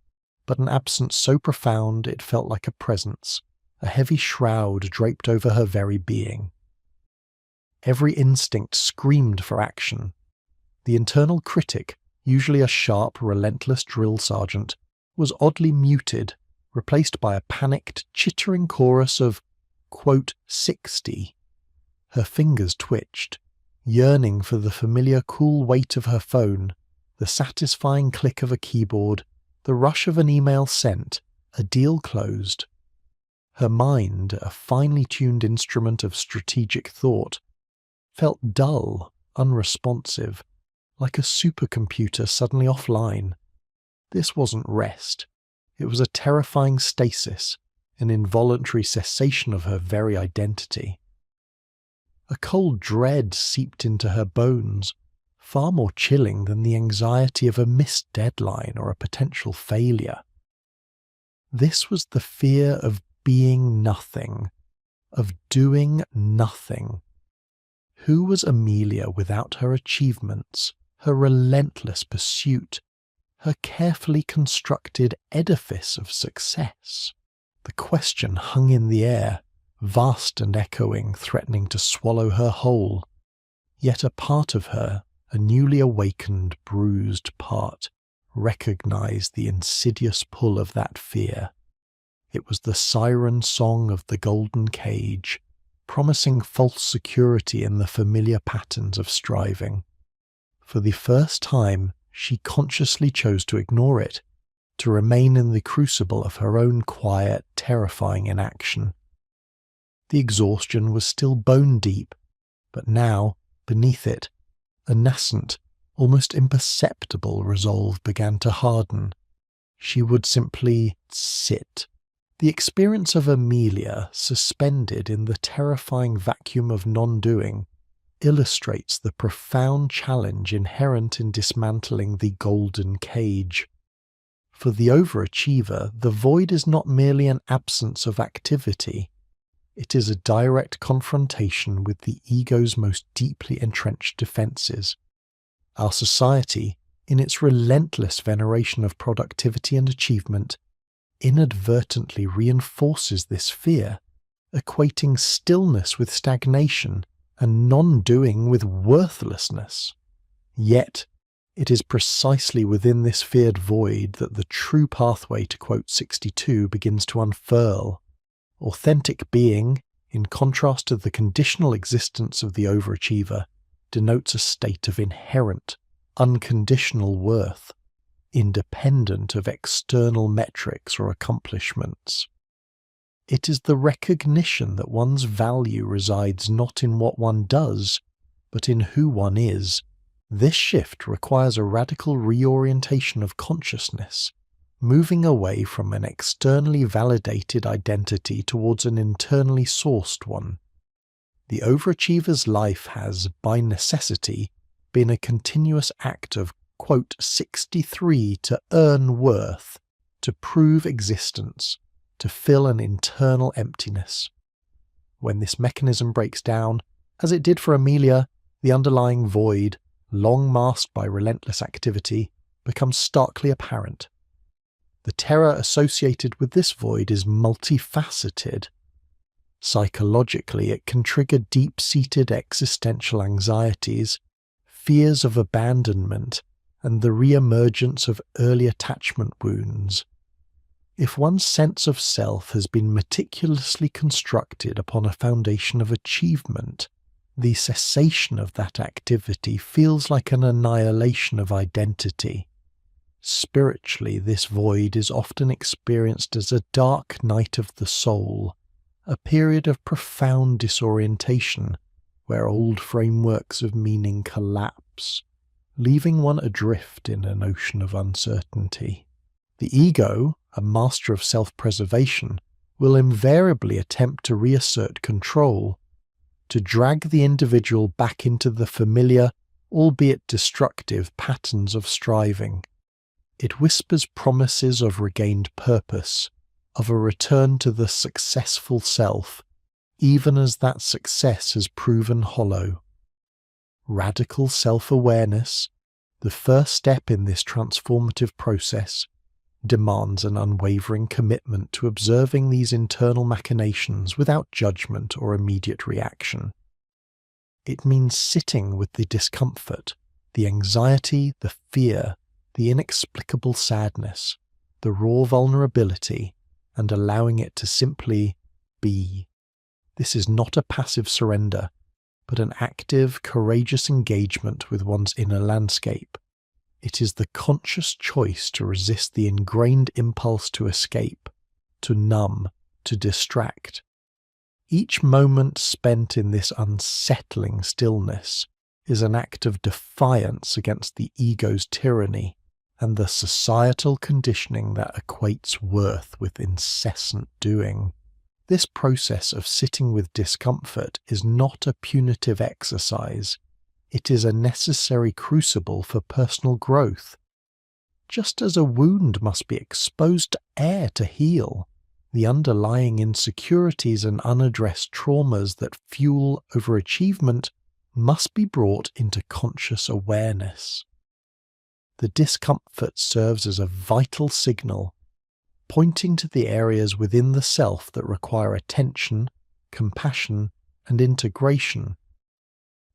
but an absence so profound it felt like a presence, a heavy shroud draped over her very being. Every instinct screamed for action. The internal critic, usually a sharp, relentless drill sergeant, was oddly muted, replaced by a panicked, chittering chorus of, quote, 60. Her fingers twitched, yearning for the familiar cool weight of her phone, the satisfying click of a keyboard, the rush of an email sent, a deal closed. Her mind, a finely tuned instrument of strategic thought, felt dull, unresponsive, like a supercomputer suddenly offline. This wasn't rest. It was a terrifying stasis, an involuntary cessation of her very identity. A cold dread seeped into her bones, far more chilling than the anxiety of a missed deadline or a potential failure. This was the fear of being nothing, of doing nothing. Who was Amelia without her achievements, her relentless pursuit, her carefully constructed edifice of success. The question hung in the air, vast and echoing, threatening to swallow her whole. Yet a part of her, a newly awakened, bruised part, recognized the insidious pull of that fear. It was the siren song of the golden cage, promising false security in the familiar patterns of striving. For the first time, she consciously chose to ignore it, to remain in the crucible of her own quiet, terrifying inaction. The exhaustion was still bone deep, but now, beneath it, a nascent, almost imperceptible resolve began to harden. She would simply sit. The experience of Amelia, suspended in the terrifying vacuum of non-doing, illustrates the profound challenge inherent in dismantling the golden cage. For the overachiever, the void is not merely an absence of activity. It is a direct confrontation with the ego's most deeply entrenched defenses. Our society, in its relentless veneration of productivity and achievement, inadvertently reinforces this fear, equating stillness with stagnation and non-doing with worthlessness. Yet, it is precisely within this feared void that the true pathway to quote 62 begins to unfurl. Authentic being, in contrast to the conditional existence of the overachiever, denotes a state of inherent, unconditional worth, independent of external metrics or accomplishments. It is the recognition that one's value resides not in what one does, but in who one is. This shift requires a radical reorientation of consciousness, moving away from an externally validated identity towards an internally sourced one. The overachiever's life has, by necessity, been a continuous act of, quote, 63 to earn worth, to prove existence, to fill an internal emptiness. When this mechanism breaks down, as it did for Amelia, the underlying void, long masked by relentless activity, becomes starkly apparent. The terror associated with this void is multifaceted. Psychologically, it can trigger deep-seated existential anxieties, fears of abandonment, and the re-emergence of early attachment wounds. If one's sense of self has been meticulously constructed upon a foundation of achievement, the cessation of that activity feels like an annihilation of identity. Spiritually, this void is often experienced as a dark night of the soul, a period of profound disorientation, where old frameworks of meaning collapse, leaving one adrift in an ocean of uncertainty. The ego, a master of self-preservation, will invariably attempt to reassert control, to drag the individual back into the familiar, albeit destructive, patterns of striving. It whispers promises of regained purpose, of a return to the successful self, even as that success has proven hollow. Radical self-awareness, the first step in this transformative process, demands an unwavering commitment to observing these internal machinations without judgment or immediate reaction. It means sitting with the discomfort, the anxiety, the fear, the inexplicable sadness, the raw vulnerability, and allowing it to simply be. This is not a passive surrender, but an active, courageous engagement with one's inner landscape. It is the conscious choice to resist the ingrained impulse to escape, to numb, to distract. Each moment spent in this unsettling stillness is an act of defiance against the ego's tyranny and the societal conditioning that equates worth with incessant doing. This process of sitting with discomfort is not a punitive exercise. It is a necessary crucible for personal growth. Just as a wound must be exposed to air to heal, the underlying insecurities and unaddressed traumas that fuel overachievement must be brought into conscious awareness. the discomfort serves as a vital signal, pointing to the areas within the self that require attention, compassion, and integration.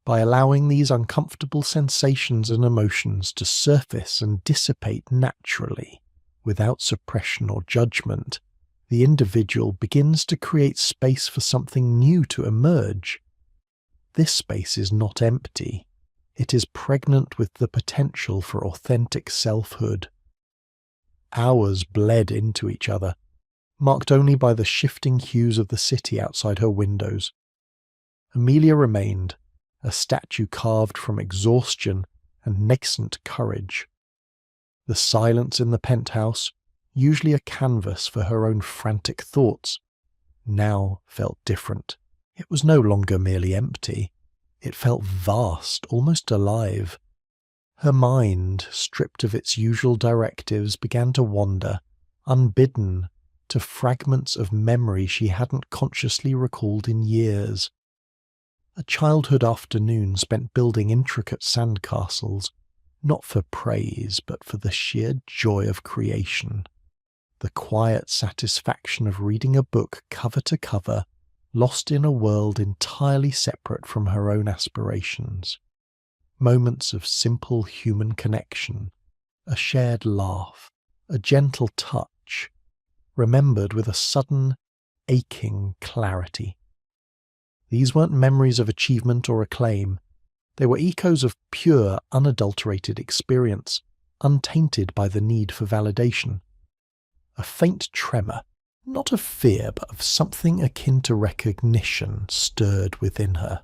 By allowing these uncomfortable sensations and emotions to surface and dissipate naturally, without suppression or judgment, the individual begins to create space for something new to emerge. This space is not empty. It is pregnant with the potential for authentic selfhood. Hours bled into each other, marked only by the shifting hues of the city outside her windows. Amelia remained, a statue carved from exhaustion and nascent courage. The silence in the penthouse, usually a canvas for her own frantic thoughts, now felt different. It was no longer merely empty. It felt vast, almost alive. Her mind, stripped of its usual directives, began to wander, unbidden, to fragments of memory she hadn't consciously recalled in years. A childhood afternoon spent building intricate sandcastles, not for praise, but for the sheer joy of creation. The quiet satisfaction of reading a book cover to cover, lost in a world entirely separate from her own aspirations. Moments of simple human connection, a shared laugh, a gentle touch, remembered with a sudden, aching clarity. These weren't memories of achievement or acclaim. They were echoes of pure, unadulterated experience, untainted by the need for validation. A faint tremor, not of fear, but of something akin to recognition, stirred within her.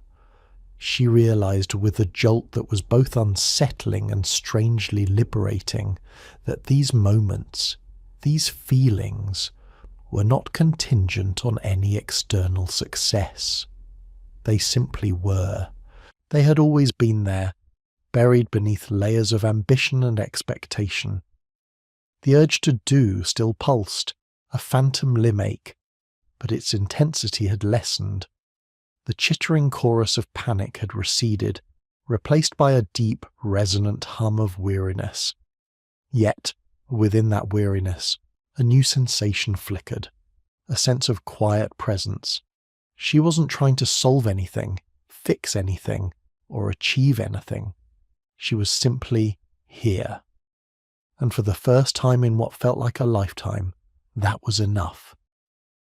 She realized with a jolt that was both unsettling and strangely liberating that these moments, these feelings, were not contingent on any external success. They simply were. They had always been there, buried beneath layers of ambition and expectation. The urge to do still pulsed, a phantom limb ache, but its intensity had lessened. The chittering chorus of panic had receded, replaced by a deep, resonant hum of weariness. Yet, within that weariness, a new sensation flickered, a sense of quiet presence. She wasn't trying to solve anything, fix anything, or achieve anything. She was simply here. And for the first time in what felt like a lifetime, that was enough.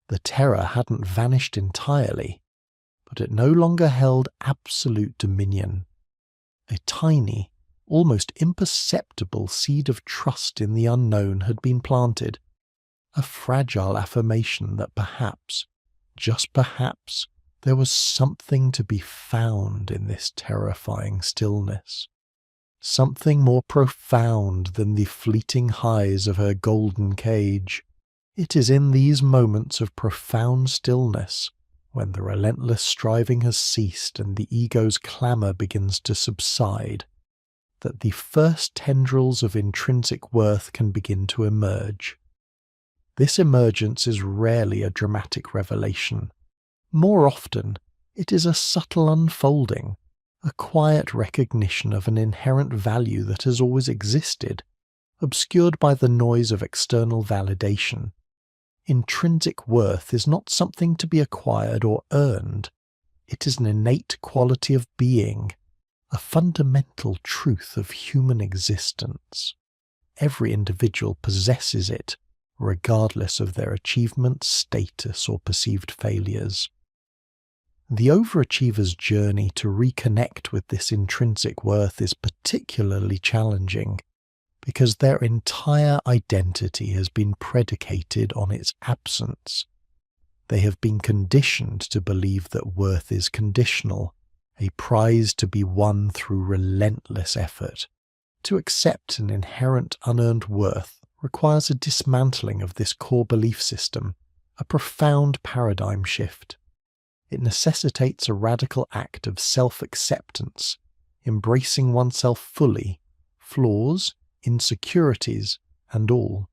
The terror hadn't vanished entirely, but it no longer held absolute dominion. A tiny, almost imperceptible seed of trust in the unknown had been planted, a fragile affirmation that perhaps, just perhaps, there was something to be found in this terrifying stillness. Something more profound than the fleeting highs of her golden cage. It is in these moments of profound stillness, when the relentless striving has ceased and the ego's clamour begins to subside, that the first tendrils of intrinsic worth can begin to emerge. This emergence is rarely a dramatic revelation. More often, it is a subtle unfolding, a quiet recognition of an inherent value that has always existed, obscured by the noise of external validation. Intrinsic worth is not something to be acquired or earned. It is an innate quality of being, a fundamental truth of human existence. Every individual possesses it, regardless of their achievements, status, or perceived failures. The overachiever's journey to reconnect with this intrinsic worth is particularly challenging, because their entire identity has been predicated on its absence. They have been conditioned to believe that worth is conditional, a prize to be won through relentless effort. To accept an inherent unearned worth requires a dismantling of this core belief system, a profound paradigm shift. It necessitates a radical act of self-acceptance, embracing oneself fully, flaws, insecurities, and all,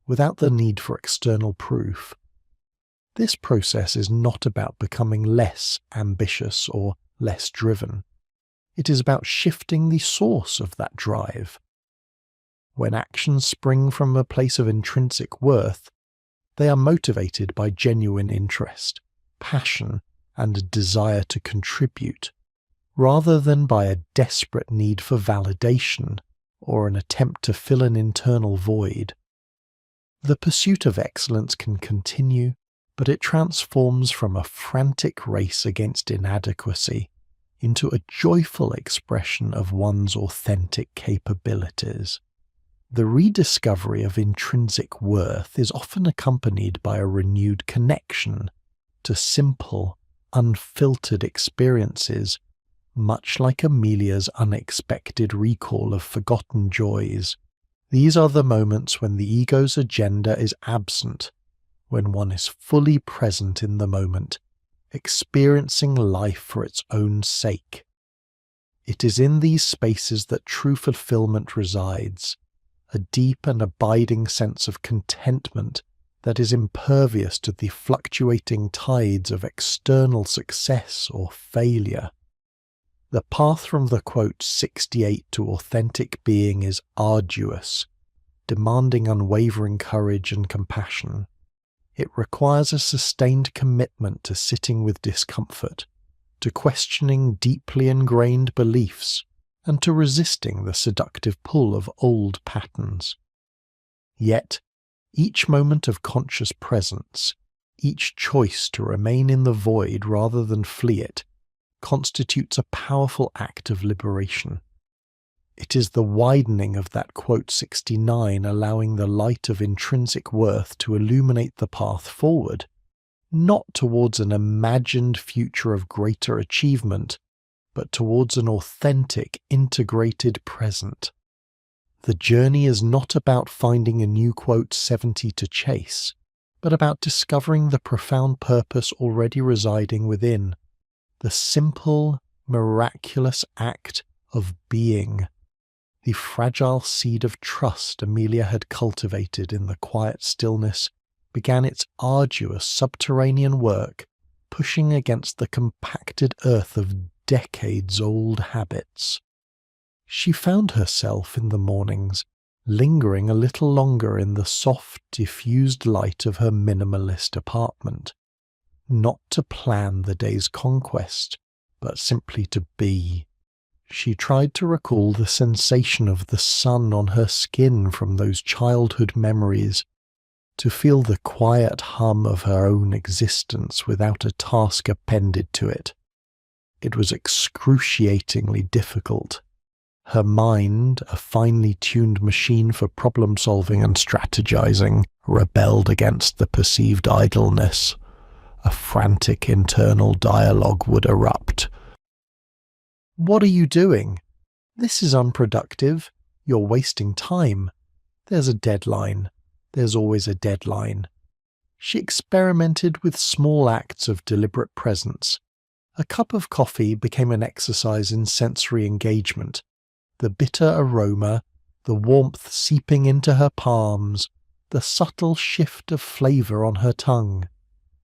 without the need for external proof. This process is not about becoming less ambitious or less driven. It is about shifting the source of that drive. When actions spring from a place of intrinsic worth, they are motivated by genuine interest, passion, and a desire to contribute, rather than by a desperate need for validation or an attempt to fill an internal void. The pursuit of excellence can continue, but it transforms from a frantic race against inadequacy into a joyful expression of one's authentic capabilities. The rediscovery of intrinsic worth is often accompanied by a renewed connection to simple, unfiltered experiences, much like Amelia's unexpected recall of forgotten joys. These are the moments when the ego's agenda is absent, when one is fully present in the moment, experiencing life for its own sake. It is in these spaces that true fulfillment resides, a deep and abiding sense of contentment that is impervious to the fluctuating tides of external success or failure. The path from the quote 68 to authentic being is arduous, demanding unwavering courage and compassion. It requires a sustained commitment to sitting with discomfort, to questioning deeply ingrained beliefs, and to resisting the seductive pull of old patterns. Yet, each moment of conscious presence, each choice to remain in the void rather than flee it, constitutes a powerful act of liberation. It is the widening of that quote 69 allowing the light of intrinsic worth to illuminate the path forward, not towards an imagined future of greater achievement, but towards an authentic, integrated present. The journey is not about finding a new quote 70 to chase, but about discovering the profound purpose already residing within, the simple, miraculous act of being. The fragile seed of trust Amelia had cultivated in the quiet stillness began its arduous subterranean work, pushing against the compacted earth of decades-old habits. She found herself in the mornings lingering a little longer in the soft, diffused light of her minimalist apartment, not to plan the day's conquest, but simply to be. She tried to recall the sensation of the sun on her skin from those childhood memories, to feel the quiet hum of her own existence without a task appended to it. It was excruciatingly difficult. Her mind, a finely tuned machine for problem-solving and strategizing, rebelled against the perceived idleness. A frantic internal dialogue would erupt. "What are you doing? This is unproductive. You're wasting time. There's a deadline. There's always a deadline." She experimented with small acts of deliberate presence. A cup of coffee became an exercise in sensory engagement. The bitter aroma, the warmth seeping into her palms, the subtle shift of flavour on her tongue.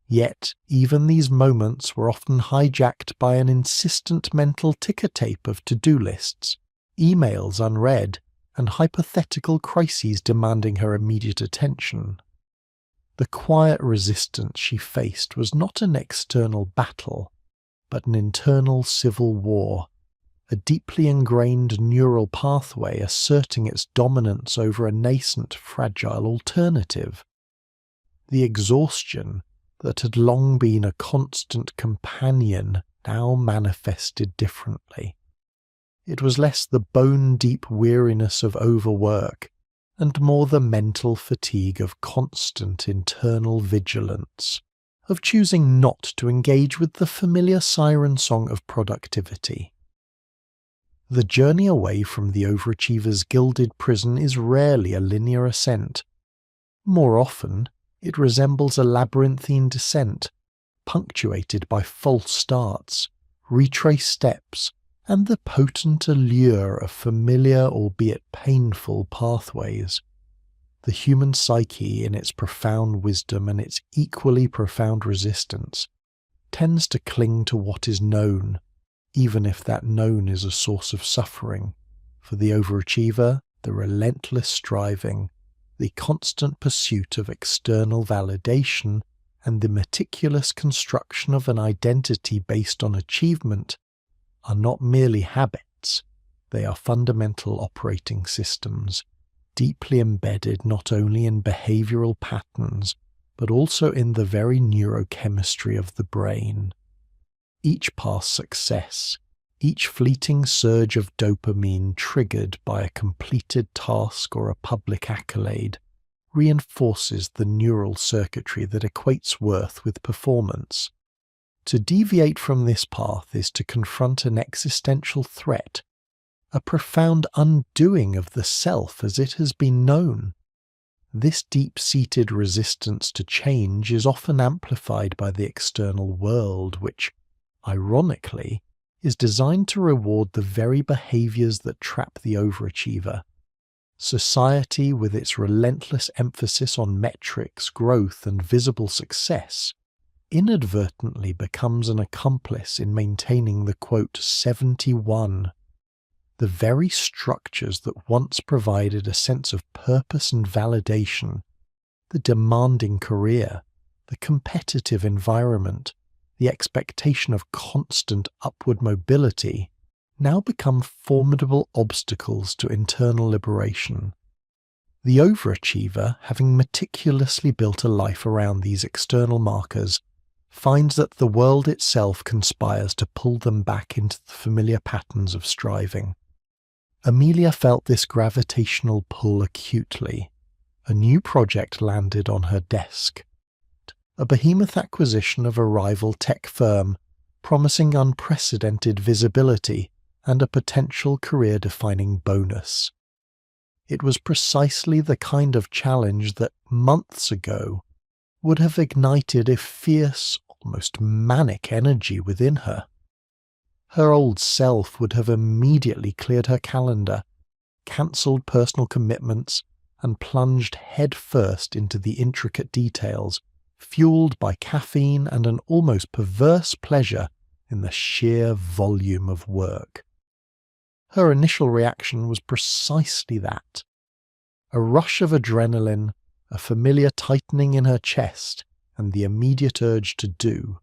Yet even these moments were often hijacked by an insistent mental ticker tape of to-do lists, emails unread, and hypothetical crises demanding her immediate attention. The quiet resistance she faced was not an external battle, but an internal civil war, a deeply ingrained neural pathway asserting its dominance over a nascent, fragile alternative. The exhaustion that had long been a constant companion now manifested differently. It was less the bone-deep weariness of overwork, and more the mental fatigue of constant internal vigilance, of choosing not to engage with the familiar siren song of productivity. The journey away from the overachiever's gilded prison is rarely a linear ascent. More often, it resembles a labyrinthine descent, punctuated by false starts, retraced steps, and the potent allure of familiar albeit painful pathways. The human psyche, in its profound wisdom and its equally profound resistance, tends to cling to what is known, even if that known is a source of suffering. For the overachiever, the relentless striving, the constant pursuit of external validation, and the meticulous construction of an identity based on achievement are not merely habits, they are fundamental operating systems, deeply embedded not only in behavioral patterns, but also in the very neurochemistry of the brain. Each past success, each fleeting surge of dopamine triggered by a completed task or a public accolade, reinforces the neural circuitry that equates worth with performance. To deviate from this path is to confront an existential threat, a profound undoing of the self as it has been known. This deep-seated resistance to change is often amplified by the external world, which, ironically, is designed to reward the very behaviors that trap the overachiever. Society, with its relentless emphasis on metrics, growth, and visible success, inadvertently becomes an accomplice in maintaining the, quote, 71. The very structures that once provided a sense of purpose and validation, the demanding career, the competitive environment, the expectation of constant upward mobility, now become formidable obstacles to internal liberation. The overachiever, having meticulously built a life around these external markers, finds that the world itself conspires to pull them back into the familiar patterns of striving. Amelia felt this gravitational pull acutely. A new project landed on her desk. A behemoth acquisition of a rival tech firm, promising unprecedented visibility and a potential career-defining bonus. It was precisely the kind of challenge that months ago would have ignited a fierce, almost manic energy within her. Her old self would have immediately cleared her calendar, cancelled personal commitments, and plunged headfirst into the intricate details, fueled by caffeine and an almost perverse pleasure in the sheer volume of work. Her initial reaction was precisely that. A rush of adrenaline, a familiar tightening in her chest, and the immediate urge to do.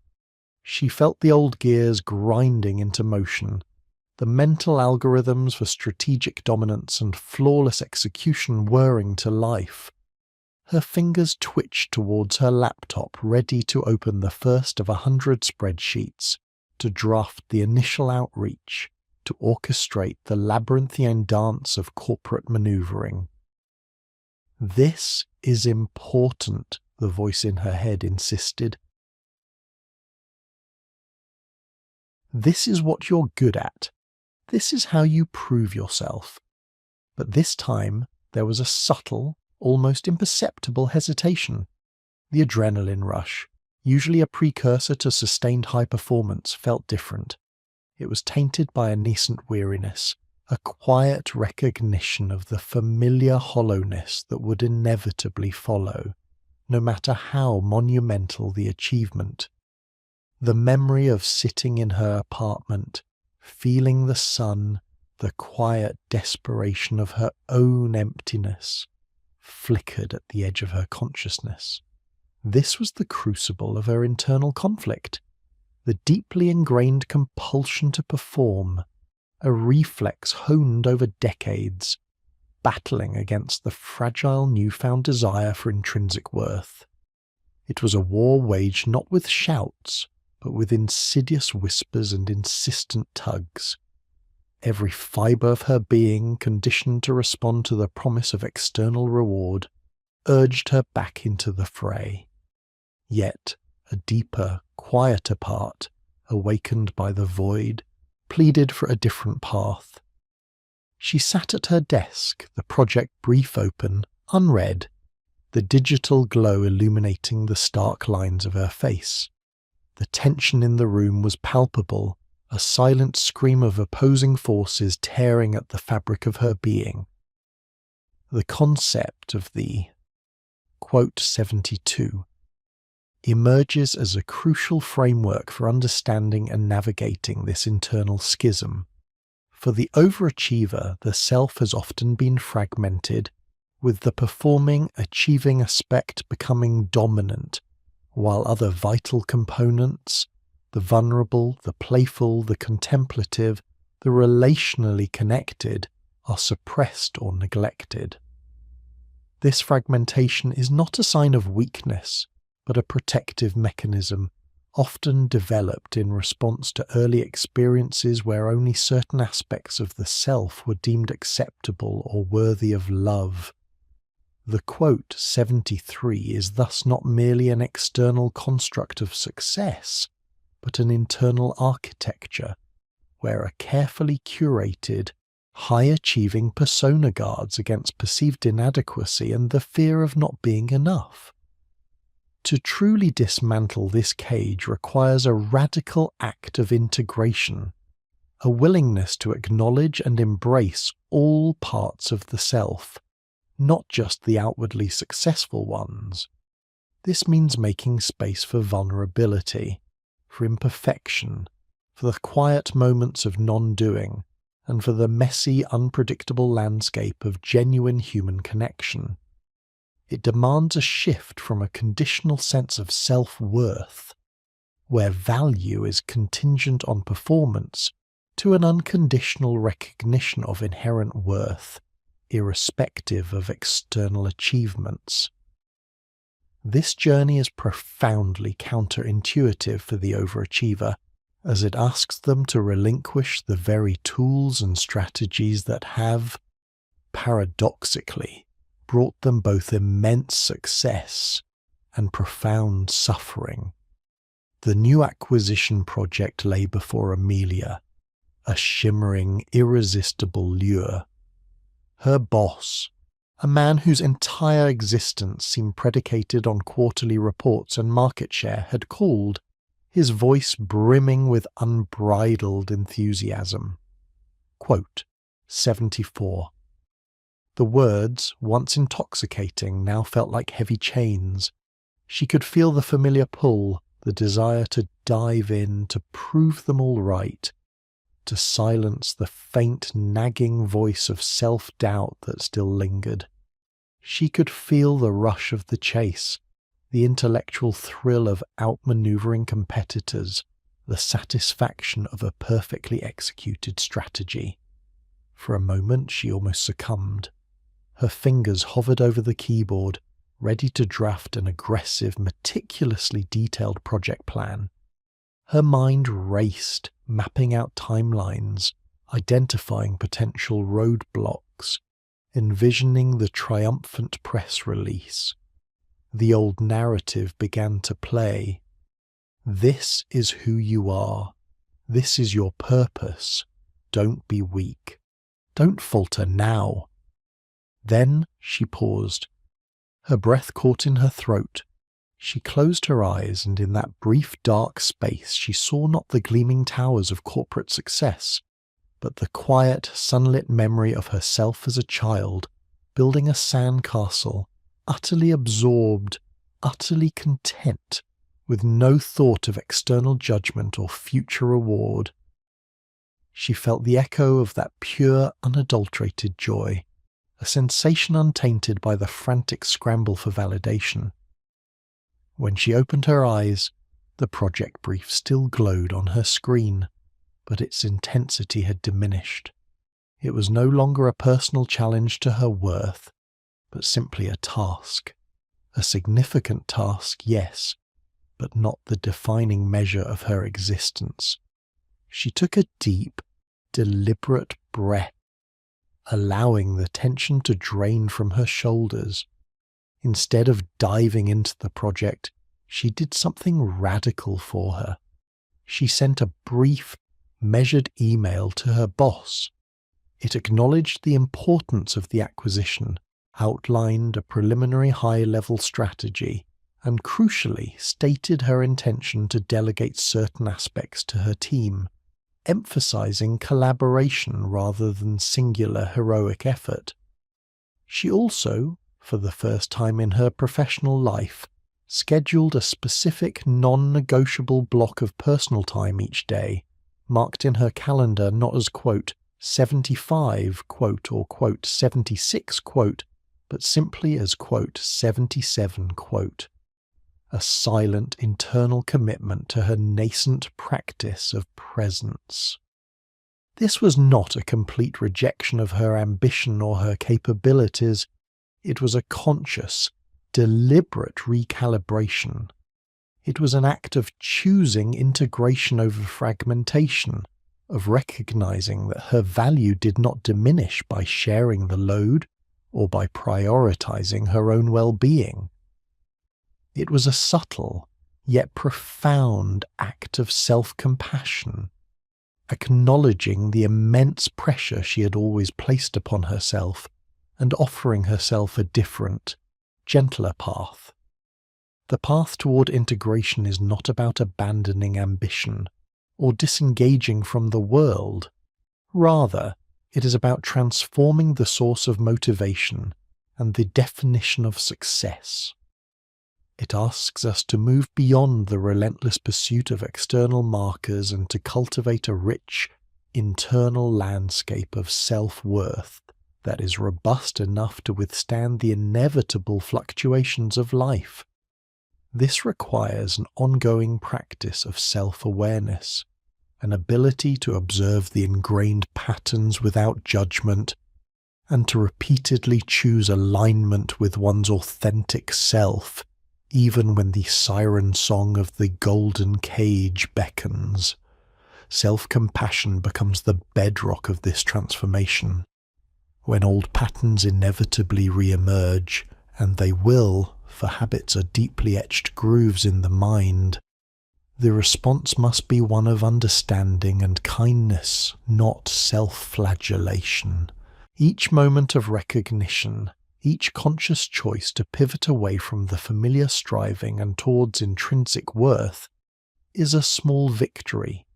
She felt the old gears grinding into motion, the mental algorithms for strategic dominance and flawless execution whirring to life. Her fingers twitched towards her laptop, ready to open the first of 100 spreadsheets, to draft the initial outreach, to orchestrate the labyrinthine dance of corporate maneuvering. "This is important," the voice in her head insisted. "This is what you're good at. This is how you prove yourself." But this time there was a subtle, almost imperceptible hesitation. The adrenaline rush, usually a precursor to sustained high performance, felt different. It was tainted by a nascent weariness, a quiet recognition of the familiar hollowness that would inevitably follow, no matter how monumental the achievement. The memory of sitting in her apartment, feeling the sun, the quiet desperation of her own emptiness, flickered at the edge of her consciousness. This was the crucible of her internal conflict, the deeply ingrained compulsion to perform, a reflex honed over decades, battling against the fragile newfound desire for intrinsic worth. It was a war waged not with shouts, but with insidious whispers and insistent tugs. Every fibre of her being, conditioned to respond to the promise of external reward, urged her back into the fray. Yet a deeper, quieter part, awakened by the void, pleaded for a different path. She sat at her desk, the project brief open, unread, the digital glow illuminating the stark lines of her face. The tension in the room was palpable, a silent scream of opposing forces tearing at the fabric of her being. The concept of the, quote, 72 emerges as a crucial framework for understanding and navigating this internal schism. For the overachiever, the self has often been fragmented, with the performing, achieving aspect becoming dominant, while other vital components, the vulnerable, the playful, the contemplative, the relationally connected, are suppressed or neglected. This fragmentation is not a sign of weakness, but a protective mechanism, often developed in response to early experiences where only certain aspects of the self were deemed acceptable or worthy of love. The quote 73 is thus not merely an external construct of success, but an internal architecture, where a carefully curated, high-achieving persona guards against perceived inadequacy and the fear of not being enough. To truly dismantle this cage requires a radical act of integration, a willingness to acknowledge and embrace all parts of the self, not just the outwardly successful ones. This means making space for vulnerability, for imperfection, for the quiet moments of non-doing, and for the messy, unpredictable landscape of genuine human connection. It demands a shift from a conditional sense of self-worth, where value is contingent on performance, to an unconditional recognition of inherent worth, irrespective of external achievements. This journey is profoundly counterintuitive for the overachiever, as it asks them to relinquish the very tools and strategies that have, paradoxically, brought them both immense success and profound suffering. The new acquisition project lay before Amelia, a shimmering, irresistible lure. Her boss, a man whose entire existence seemed predicated on quarterly reports and market share, had called, his voice brimming with unbridled enthusiasm. Quote 74. The words, once intoxicating, now felt like heavy chains. She could feel the familiar pull, the desire to dive in, to prove them all right, to silence the faint, nagging voice of self-doubt that still lingered. She could feel the rush of the chase, the intellectual thrill of outmaneuvering competitors, the satisfaction of a perfectly executed strategy. For a moment she almost succumbed. Her fingers hovered over the keyboard, ready to draft an aggressive, meticulously detailed project plan. Her mind raced, mapping out timelines, identifying potential roadblocks, envisioning the triumphant press release. The old narrative began to play. This is who you are. This is your purpose. Don't be weak. Don't falter now. Then she paused. Her breath caught in her throat. She closed her eyes, and in that brief dark space she saw not the gleaming towers of corporate success, but the quiet, sunlit memory of herself as a child, building a sandcastle, utterly absorbed, utterly content, with no thought of external judgment or future reward. She felt the echo of that pure, unadulterated joy, a sensation untainted by the frantic scramble for validation. When she opened her eyes, the project brief still glowed on her screen, but its intensity had diminished. It was no longer a personal challenge to her worth, but simply a task. A significant task, yes, but not the defining measure of her existence. She took a deep, deliberate breath, allowing the tension to drain from her shoulders. Instead of diving into the project, she did something radical for her. She sent a brief, measured email to her boss. It acknowledged the importance of the acquisition, outlined a preliminary high-level strategy, and crucially stated her intention to delegate certain aspects to her team, emphasizing collaboration rather than singular heroic effort. She also, for the first time in her professional life, scheduled a specific non-negotiable block of personal time each day, marked in her calendar not as, quote, 75, quote, or quote, 76, quote, but simply as, quote, 77, quote. A silent internal commitment to her nascent practice of presence. This was not a complete rejection of her ambition or her capabilities. It was a conscious, deliberate recalibration. It was an act of choosing integration over fragmentation, of recognizing that her value did not diminish by sharing the load or by prioritizing her own well-being. It was a subtle, yet profound act of self-compassion, acknowledging the immense pressure she had always placed upon herself and offering herself a different, gentler path. The path toward integration is not about abandoning ambition or disengaging from the world. Rather, it is about transforming the source of motivation and the definition of success. It asks us to move beyond the relentless pursuit of external markers and to cultivate a rich, internal landscape of self-worth that is robust enough to withstand the inevitable fluctuations of life. This requires an ongoing practice of self-awareness, an ability to observe the ingrained patterns without judgment, and to repeatedly choose alignment with one's authentic self, even when the siren song of the golden cage beckons. Self-compassion becomes the bedrock of this transformation. When old patterns inevitably re-emerge, and they will, for habits are deeply etched grooves in the mind, the response must be one of understanding and kindness, not self-flagellation. Each moment of recognition, each conscious choice to pivot away from the familiar striving and towards intrinsic worth, is a small victory,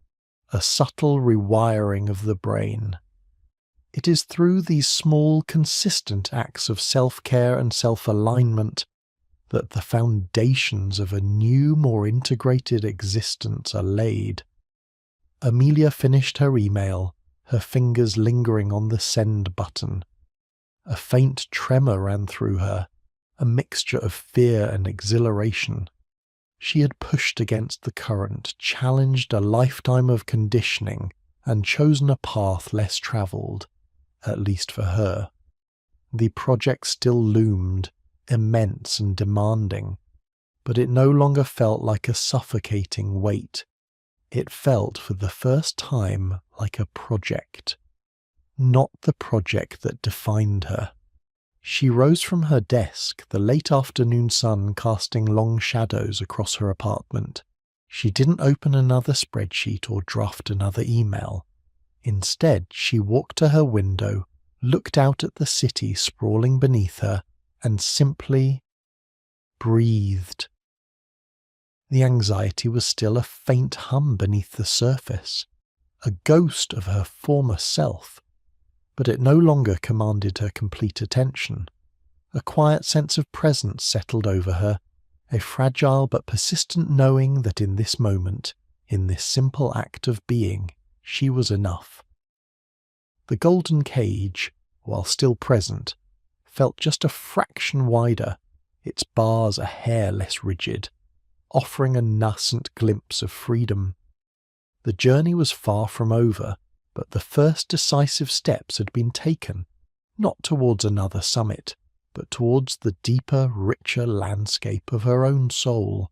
a subtle rewiring of the brain. It is through these small, consistent acts of self-care and self-alignment that the foundations of a new, more integrated existence are laid. Amelia finished her email, her fingers lingering on the send button. A faint tremor ran through her, a mixture of fear and exhilaration. She had pushed against the current, challenged a lifetime of conditioning, and chosen a path less travelled, at least for her. The project still loomed, immense and demanding, but it no longer felt like a suffocating weight. It felt for the first time like a project, not the project that defined her. She rose from her desk, the late afternoon sun casting long shadows across her apartment. She didn't open another spreadsheet or draft another email. Instead, she walked to her window, looked out at the city sprawling beneath her, and simply breathed. The anxiety was still a faint hum beneath the surface, a ghost of her former self, but it no longer commanded her complete attention. A quiet sense of presence settled over her, a fragile but persistent knowing that in this moment, in this simple act of being, she was enough. The golden cage, while still present, felt just a fraction wider, its bars a hair less rigid, offering a nascent glimpse of freedom. The journey was far from over, but the first decisive steps had been taken, not towards another summit, but towards the deeper, richer landscape of her own soul.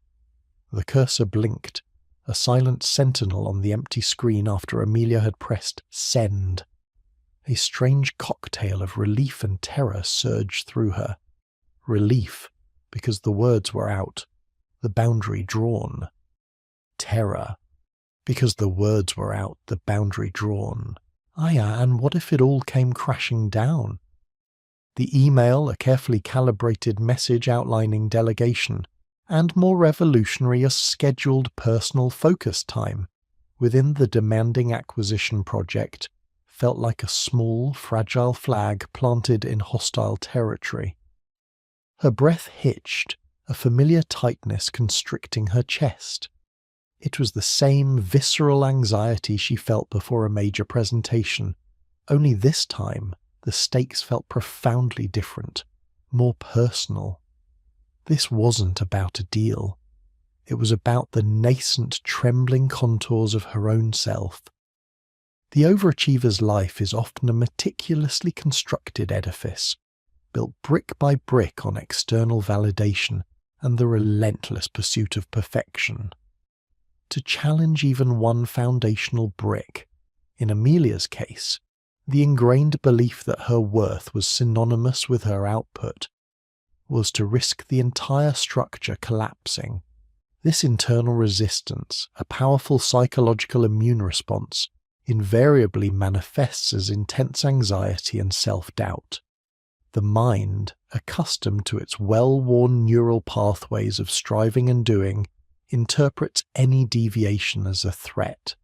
The cursor blinked, a silent sentinel on the empty screen after Amelia had pressed send. A strange cocktail of relief and terror surged through her. Relief, because the words were out, the boundary drawn. Terror, because the words were out, the boundary drawn. And what if it all came crashing down? The email, a carefully calibrated message outlining delegation, and more revolutionary, a scheduled personal focus time within the demanding acquisition project, felt like a small, fragile flag planted in hostile territory. Her breath hitched, a familiar tightness constricting her chest. It was the same visceral anxiety she felt before a major presentation, Only this time, the stakes felt profoundly different, more personal. This wasn't about a deal. It was about the nascent, trembling contours of her own self. The overachiever's life is often a meticulously constructed edifice, built brick by brick on external validation and the relentless pursuit of perfection. To challenge even one foundational brick, in Amelia's case, the ingrained belief that her worth was synonymous with her output, was to risk the entire structure collapsing. This internal resistance, a powerful psychological immune response, invariably manifests as intense anxiety and self-doubt. The mind, accustomed to its well-worn neural pathways of striving and doing, interprets any deviation as a threat.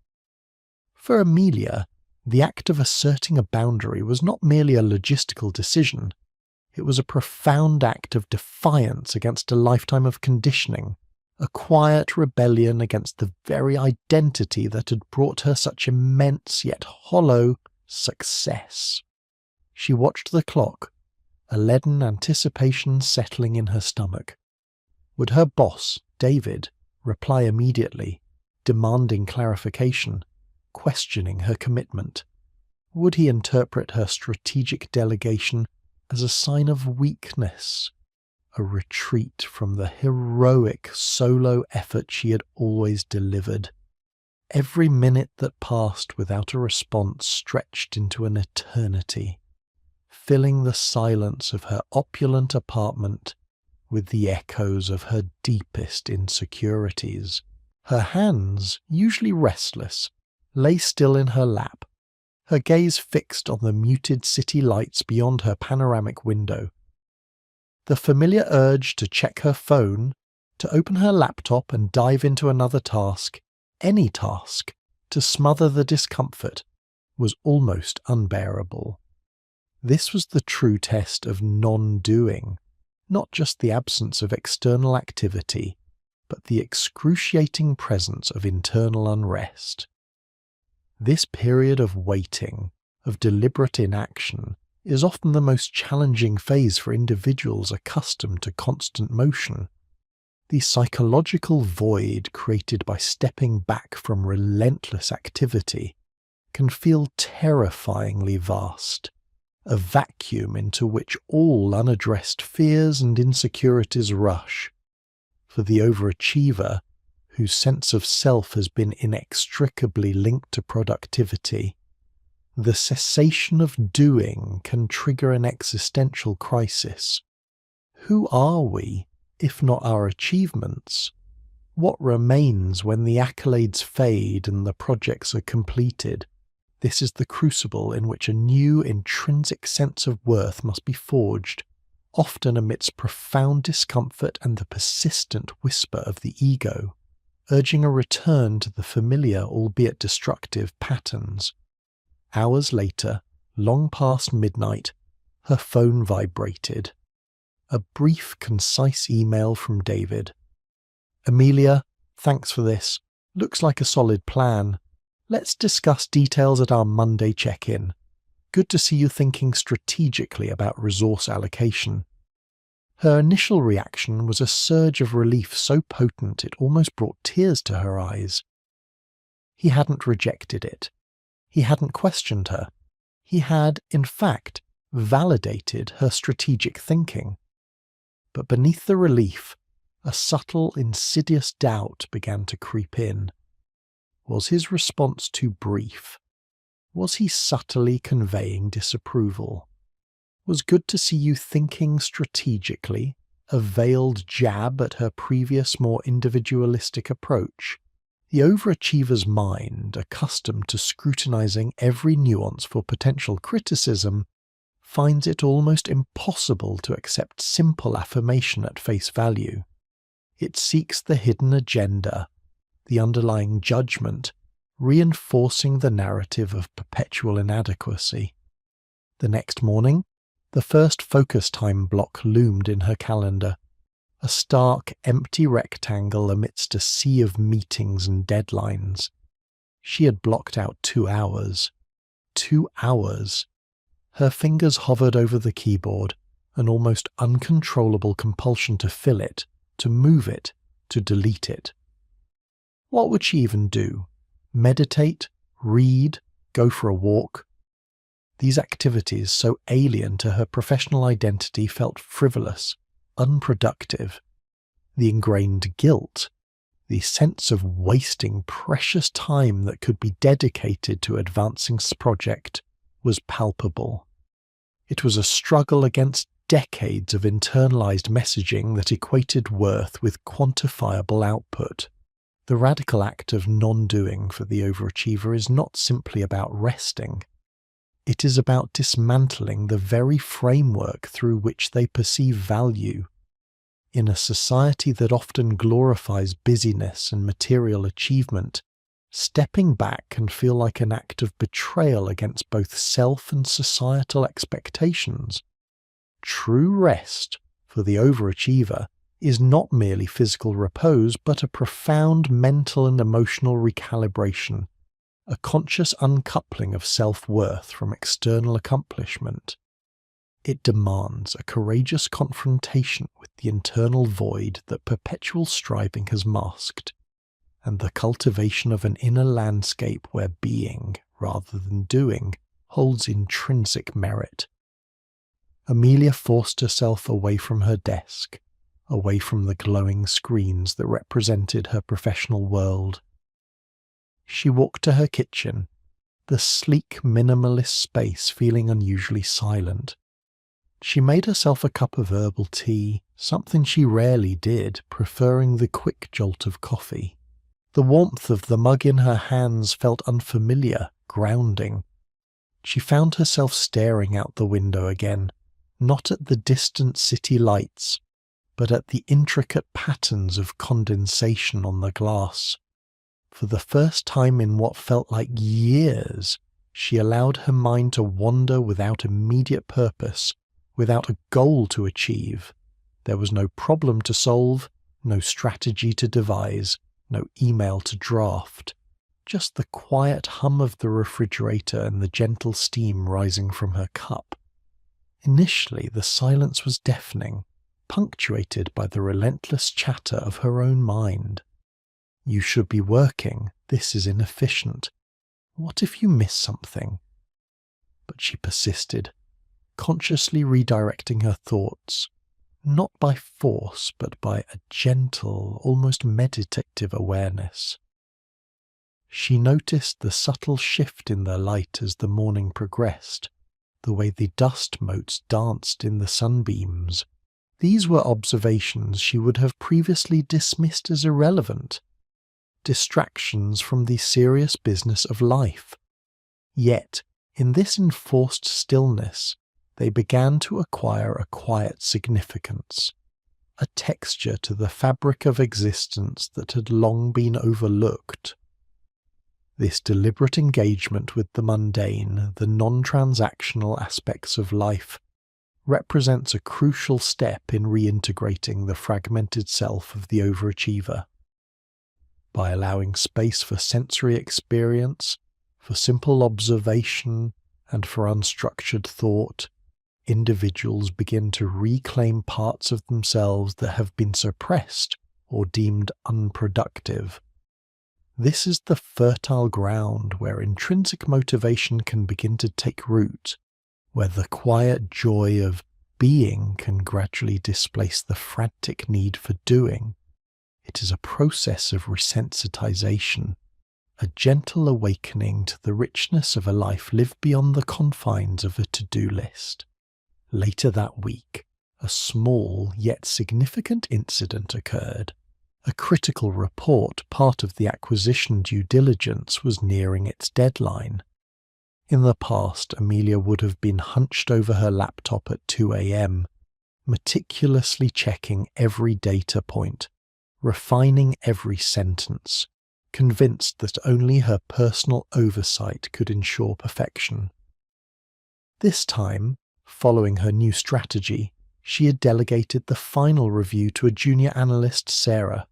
For Amelia, the act of asserting a boundary was not merely a logistical decision. It was a profound act of defiance against a lifetime of conditioning, a quiet rebellion against the very identity that had brought her such immense yet hollow success. She watched the clock, a leaden anticipation settling in her stomach. Would her boss, David, reply immediately, demanding clarification, questioning her commitment? Would he interpret her strategic delegation as a sign of weakness, a retreat from the heroic solo effort she had always delivered? Every minute that passed without a response stretched into an eternity, filling the silence of her opulent apartment with the echoes of her deepest insecurities. Her hands, usually restless, lay still in her lap, her gaze fixed on the muted city lights beyond her panoramic window. The familiar urge to check her phone, to open her laptop and dive into another task, any task, to smother the discomfort, was almost unbearable. This was the true test of non-doing, not just the absence of external activity, but the excruciating presence of internal unrest. This period of waiting, of deliberate inaction, is often the most challenging phase for individuals accustomed to constant motion. The psychological void created by stepping back from relentless activity can feel terrifyingly vast, a vacuum into which all unaddressed fears and insecurities rush. For the overachiever, whose sense of self has been inextricably linked to productivity, the cessation of doing can trigger an existential crisis. Who are we, if not our achievements? What remains when the accolades fade and the projects are completed? This is the crucible in which a new intrinsic sense of worth must be forged, often amidst profound discomfort and the persistent whisper of the ego, urging a return to the familiar, albeit destructive, patterns. Hours later, long past midnight, her phone vibrated. A brief, concise email from David. "Amelia, thanks for this. Looks like a solid plan. Let's discuss details at our Monday check-in. Good to see you thinking strategically about resource allocation." Her initial reaction was a surge of relief so potent it almost brought tears to her eyes. He hadn't rejected it. He hadn't questioned her. He had, in fact, validated her strategic thinking. But beneath the relief, a subtle, insidious doubt began to creep in. Was his response too brief? Was he subtly conveying disapproval? Was "good to see you thinking strategically" a veiled jab at her previous, more individualistic approach? The overachiever's mind, accustomed to scrutinizing every nuance for potential criticism, finds it almost impossible to accept simple affirmation at face value. It seeks the hidden agenda, the underlying judgment, reinforcing the narrative of perpetual inadequacy. The next morning, the first focus time block loomed in her calendar, a stark, empty rectangle amidst a sea of meetings and deadlines. She had blocked out 2 hours. 2 hours. Her fingers hovered over the keyboard, an almost uncontrollable compulsion to fill it, to move it, to delete it. What would she even do? Meditate? Read? Go for a walk? These activities, so alien to her professional identity, felt frivolous, unproductive. The ingrained guilt, the sense of wasting precious time that could be dedicated to advancing this project, was palpable. It was a struggle against decades of internalized messaging that equated worth with quantifiable output. The radical act of non-doing for the overachiever is not simply about resting. It is about dismantling the very framework through which they perceive value. In a society that often glorifies busyness and material achievement, stepping back can feel like an act of betrayal against both self and societal expectations. True rest, for the overachiever, is not merely physical repose, but a profound mental and emotional recalibration, a conscious uncoupling of self-worth from external accomplishment. It demands a courageous confrontation with the internal void that perpetual striving has masked, and the cultivation of an inner landscape where being, rather than doing, holds intrinsic merit. Amelia forced herself away from her desk, away from the glowing screens that represented her professional world. She walked to her kitchen, the sleek, minimalist space feeling unusually silent. She made herself a cup of herbal tea, something she rarely did, preferring the quick jolt of coffee. The warmth of the mug in her hands felt unfamiliar, grounding. She found herself staring out the window again, not at the distant city lights, but at the intricate patterns of condensation on the glass. For the first time in what felt like years, she allowed her mind to wander without immediate purpose, without a goal to achieve. There was no problem to solve, no strategy to devise, no email to draft. Just the quiet hum of the refrigerator and the gentle steam rising from her cup. Initially, the silence was deafening, punctuated by the relentless chatter of her own mind. You should be working. This is inefficient. What if you miss something? But she persisted, consciously redirecting her thoughts, not by force, but by a gentle, almost meditative awareness. She noticed the subtle shift in the light as the morning progressed, the way the dust motes danced in the sunbeams. These were observations she would have previously dismissed as irrelevant, distractions from the serious business of life. Yet, in this enforced stillness, they began to acquire a quiet significance, a texture to the fabric of existence that had long been overlooked. This deliberate engagement with the mundane, the non-transactional aspects of life, represents a crucial step in reintegrating the fragmented self of the overachiever. By allowing space for sensory experience, for simple observation, and for unstructured thought, individuals begin to reclaim parts of themselves that have been suppressed or deemed unproductive. This is the fertile ground where intrinsic motivation can begin to take root, where the quiet joy of being can gradually displace the frantic need for doing. It is a process of resensitization, a gentle awakening to the richness of a life lived beyond the confines of a to-do list. Later that week, a small yet significant incident occurred. A critical report, part of the acquisition due diligence, was nearing its deadline. In the past, Amelia would have been hunched over her laptop at 2 a.m., meticulously checking every data point, refining every sentence, convinced that only her personal oversight could ensure perfection. This time, following her new strategy, she had delegated the final review to a junior analyst, Sarah,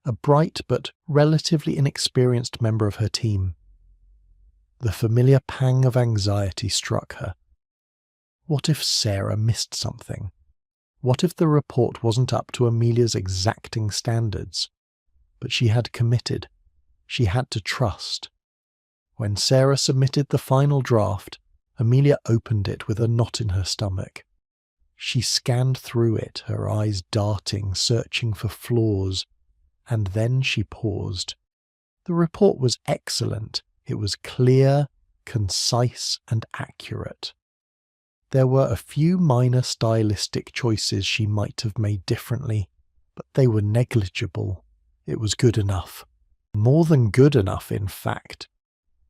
a bright but relatively inexperienced member of her team. the familiar pang of anxiety struck her. What if Sarah missed something? What if the report wasn't up to Amelia's exacting standards? But she had committed. She had to trust. When Sarah submitted the final draft, Amelia opened it with a knot in her stomach. She scanned through it, her eyes darting, searching for flaws, and then she paused. The report was excellent. It was clear, concise, and accurate. There were a few minor stylistic choices she might have made differently, but they were negligible. It was good enough. More than good enough, in fact.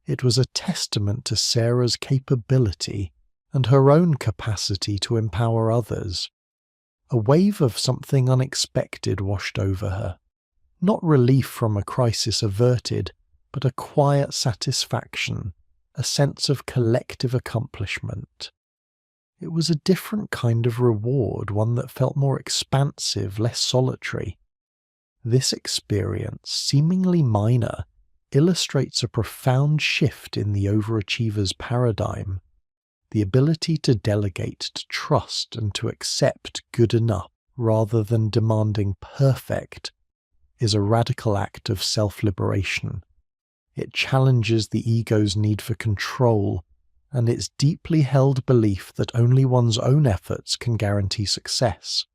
It was a testament to Sarah's capability and her own capacity to empower others. A wave of something unexpected washed over her. Not relief from a crisis averted, but a quiet satisfaction, a sense of collective accomplishment. It was a different kind of reward, one that felt more expansive, less solitary. This experience, seemingly minor, illustrates a profound shift in the overachiever's paradigm. The ability to delegate, to trust, and to accept good enough rather than demanding perfect is a radical act of self-liberation. It challenges the ego's need for control and its deeply held belief that only one's own efforts can guarantee success.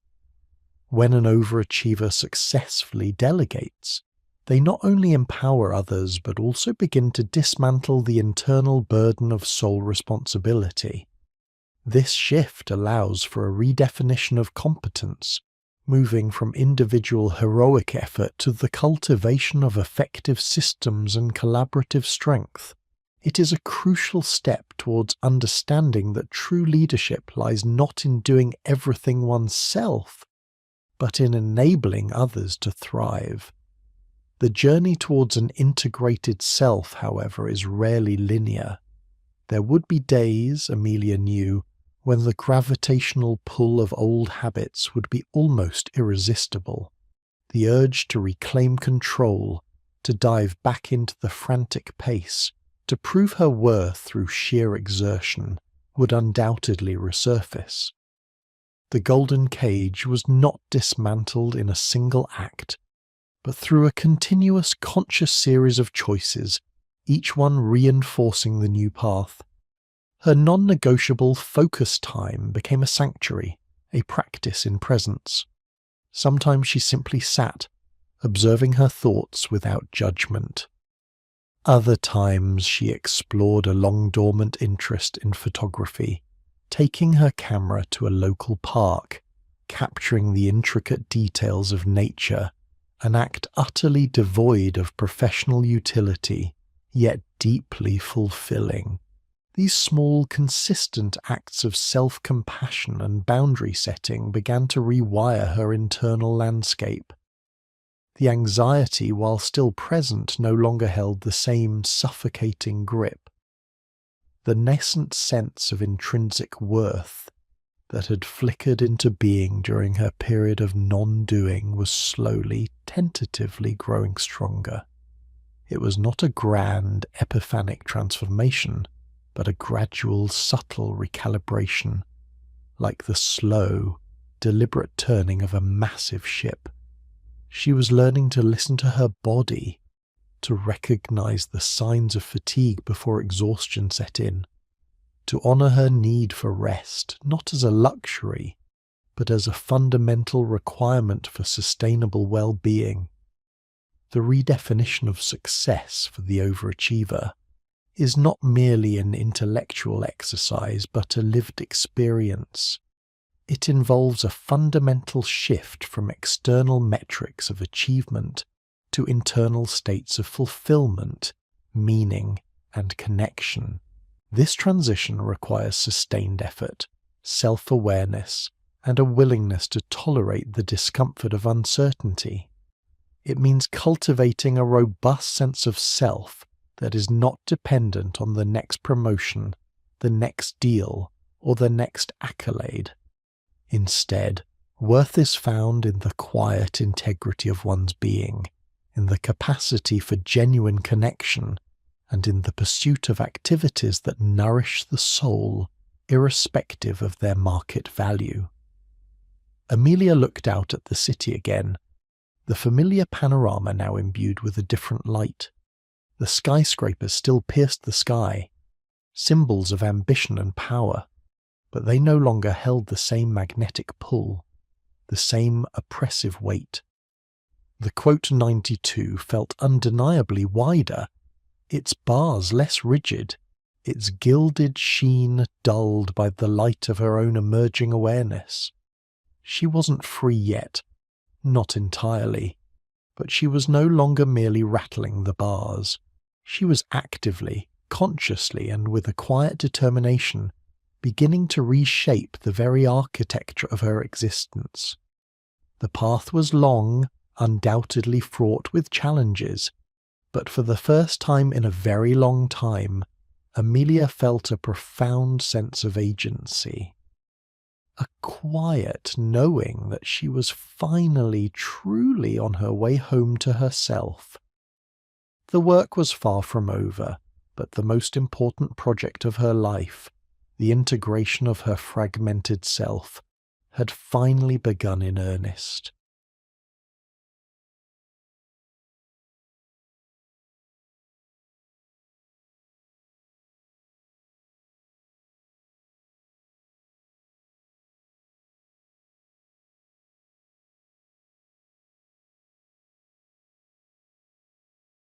When an overachiever successfully delegates, they not only empower others but also begin to dismantle the internal burden of sole responsibility. This shift allows for a redefinition of competence, moving from individual heroic effort to the cultivation of effective systems and collaborative strength. It is a crucial step towards understanding that true leadership lies not in doing everything oneself, but in enabling others to thrive. The journey towards an integrated self, however, is rarely linear. There would be days, Amelia knew, when the gravitational pull of old habits would be almost irresistible. The urge to reclaim control, to dive back into the frantic pace, to prove her worth through sheer exertion, would undoubtedly resurface. The golden cage was not dismantled in a single act, but through a continuous conscious series of choices, each one reinforcing the new path. Her non-negotiable focus time became a sanctuary, a practice in presence. Sometimes she simply sat, observing her thoughts without judgment. Other times she explored a long-dormant interest in photography, taking her camera to a local park, capturing the intricate details of nature, an act utterly devoid of professional utility, yet deeply fulfilling. These small, consistent acts of self-compassion and boundary setting began to rewire her internal landscape. The anxiety, while still present, no longer held the same suffocating grip. The nascent sense of intrinsic worth that had flickered into being during her period of non-doing was slowly, tentatively growing stronger. It was not a grand, epiphanic transformation, but a gradual, subtle recalibration, like the slow, deliberate turning of a massive ship. She was learning to listen to her body, to recognize the signs of fatigue before exhaustion set in, to honor her need for rest, not as a luxury, but as a fundamental requirement for sustainable well-being. The redefinition of success for the overachiever is not merely an intellectual exercise, but a lived experience. It involves a fundamental shift from external metrics of achievement to internal states of fulfillment, meaning, and connection. This transition requires sustained effort, self-awareness, and a willingness to tolerate the discomfort of uncertainty. It means cultivating a robust sense of self that is not dependent on the next promotion, the next deal, or the next accolade. Instead, worth is found in the quiet integrity of one's being, in the capacity for genuine connection, and in the pursuit of activities that nourish the soul, irrespective of their market value. Amelia looked out at the city again, the familiar panorama now imbued with a different light. The skyscrapers still pierced the sky, symbols of ambition and power, but they no longer held the same magnetic pull, the same oppressive weight. The quote 92 felt undeniably wider, its bars less rigid, its gilded sheen dulled by the light of her own emerging awareness. She wasn't free yet, not entirely, but she was no longer merely rattling the bars. She was actively, consciously, and with a quiet determination, beginning to reshape the very architecture of her existence. The path was long, undoubtedly fraught with challenges, but for the first time in a very long time, Amelia felt a profound sense of agency. A quiet knowing that she was finally truly on her way home to herself. The work was far from over, but the most important project of her life, the integration of her fragmented self, had finally begun in earnest.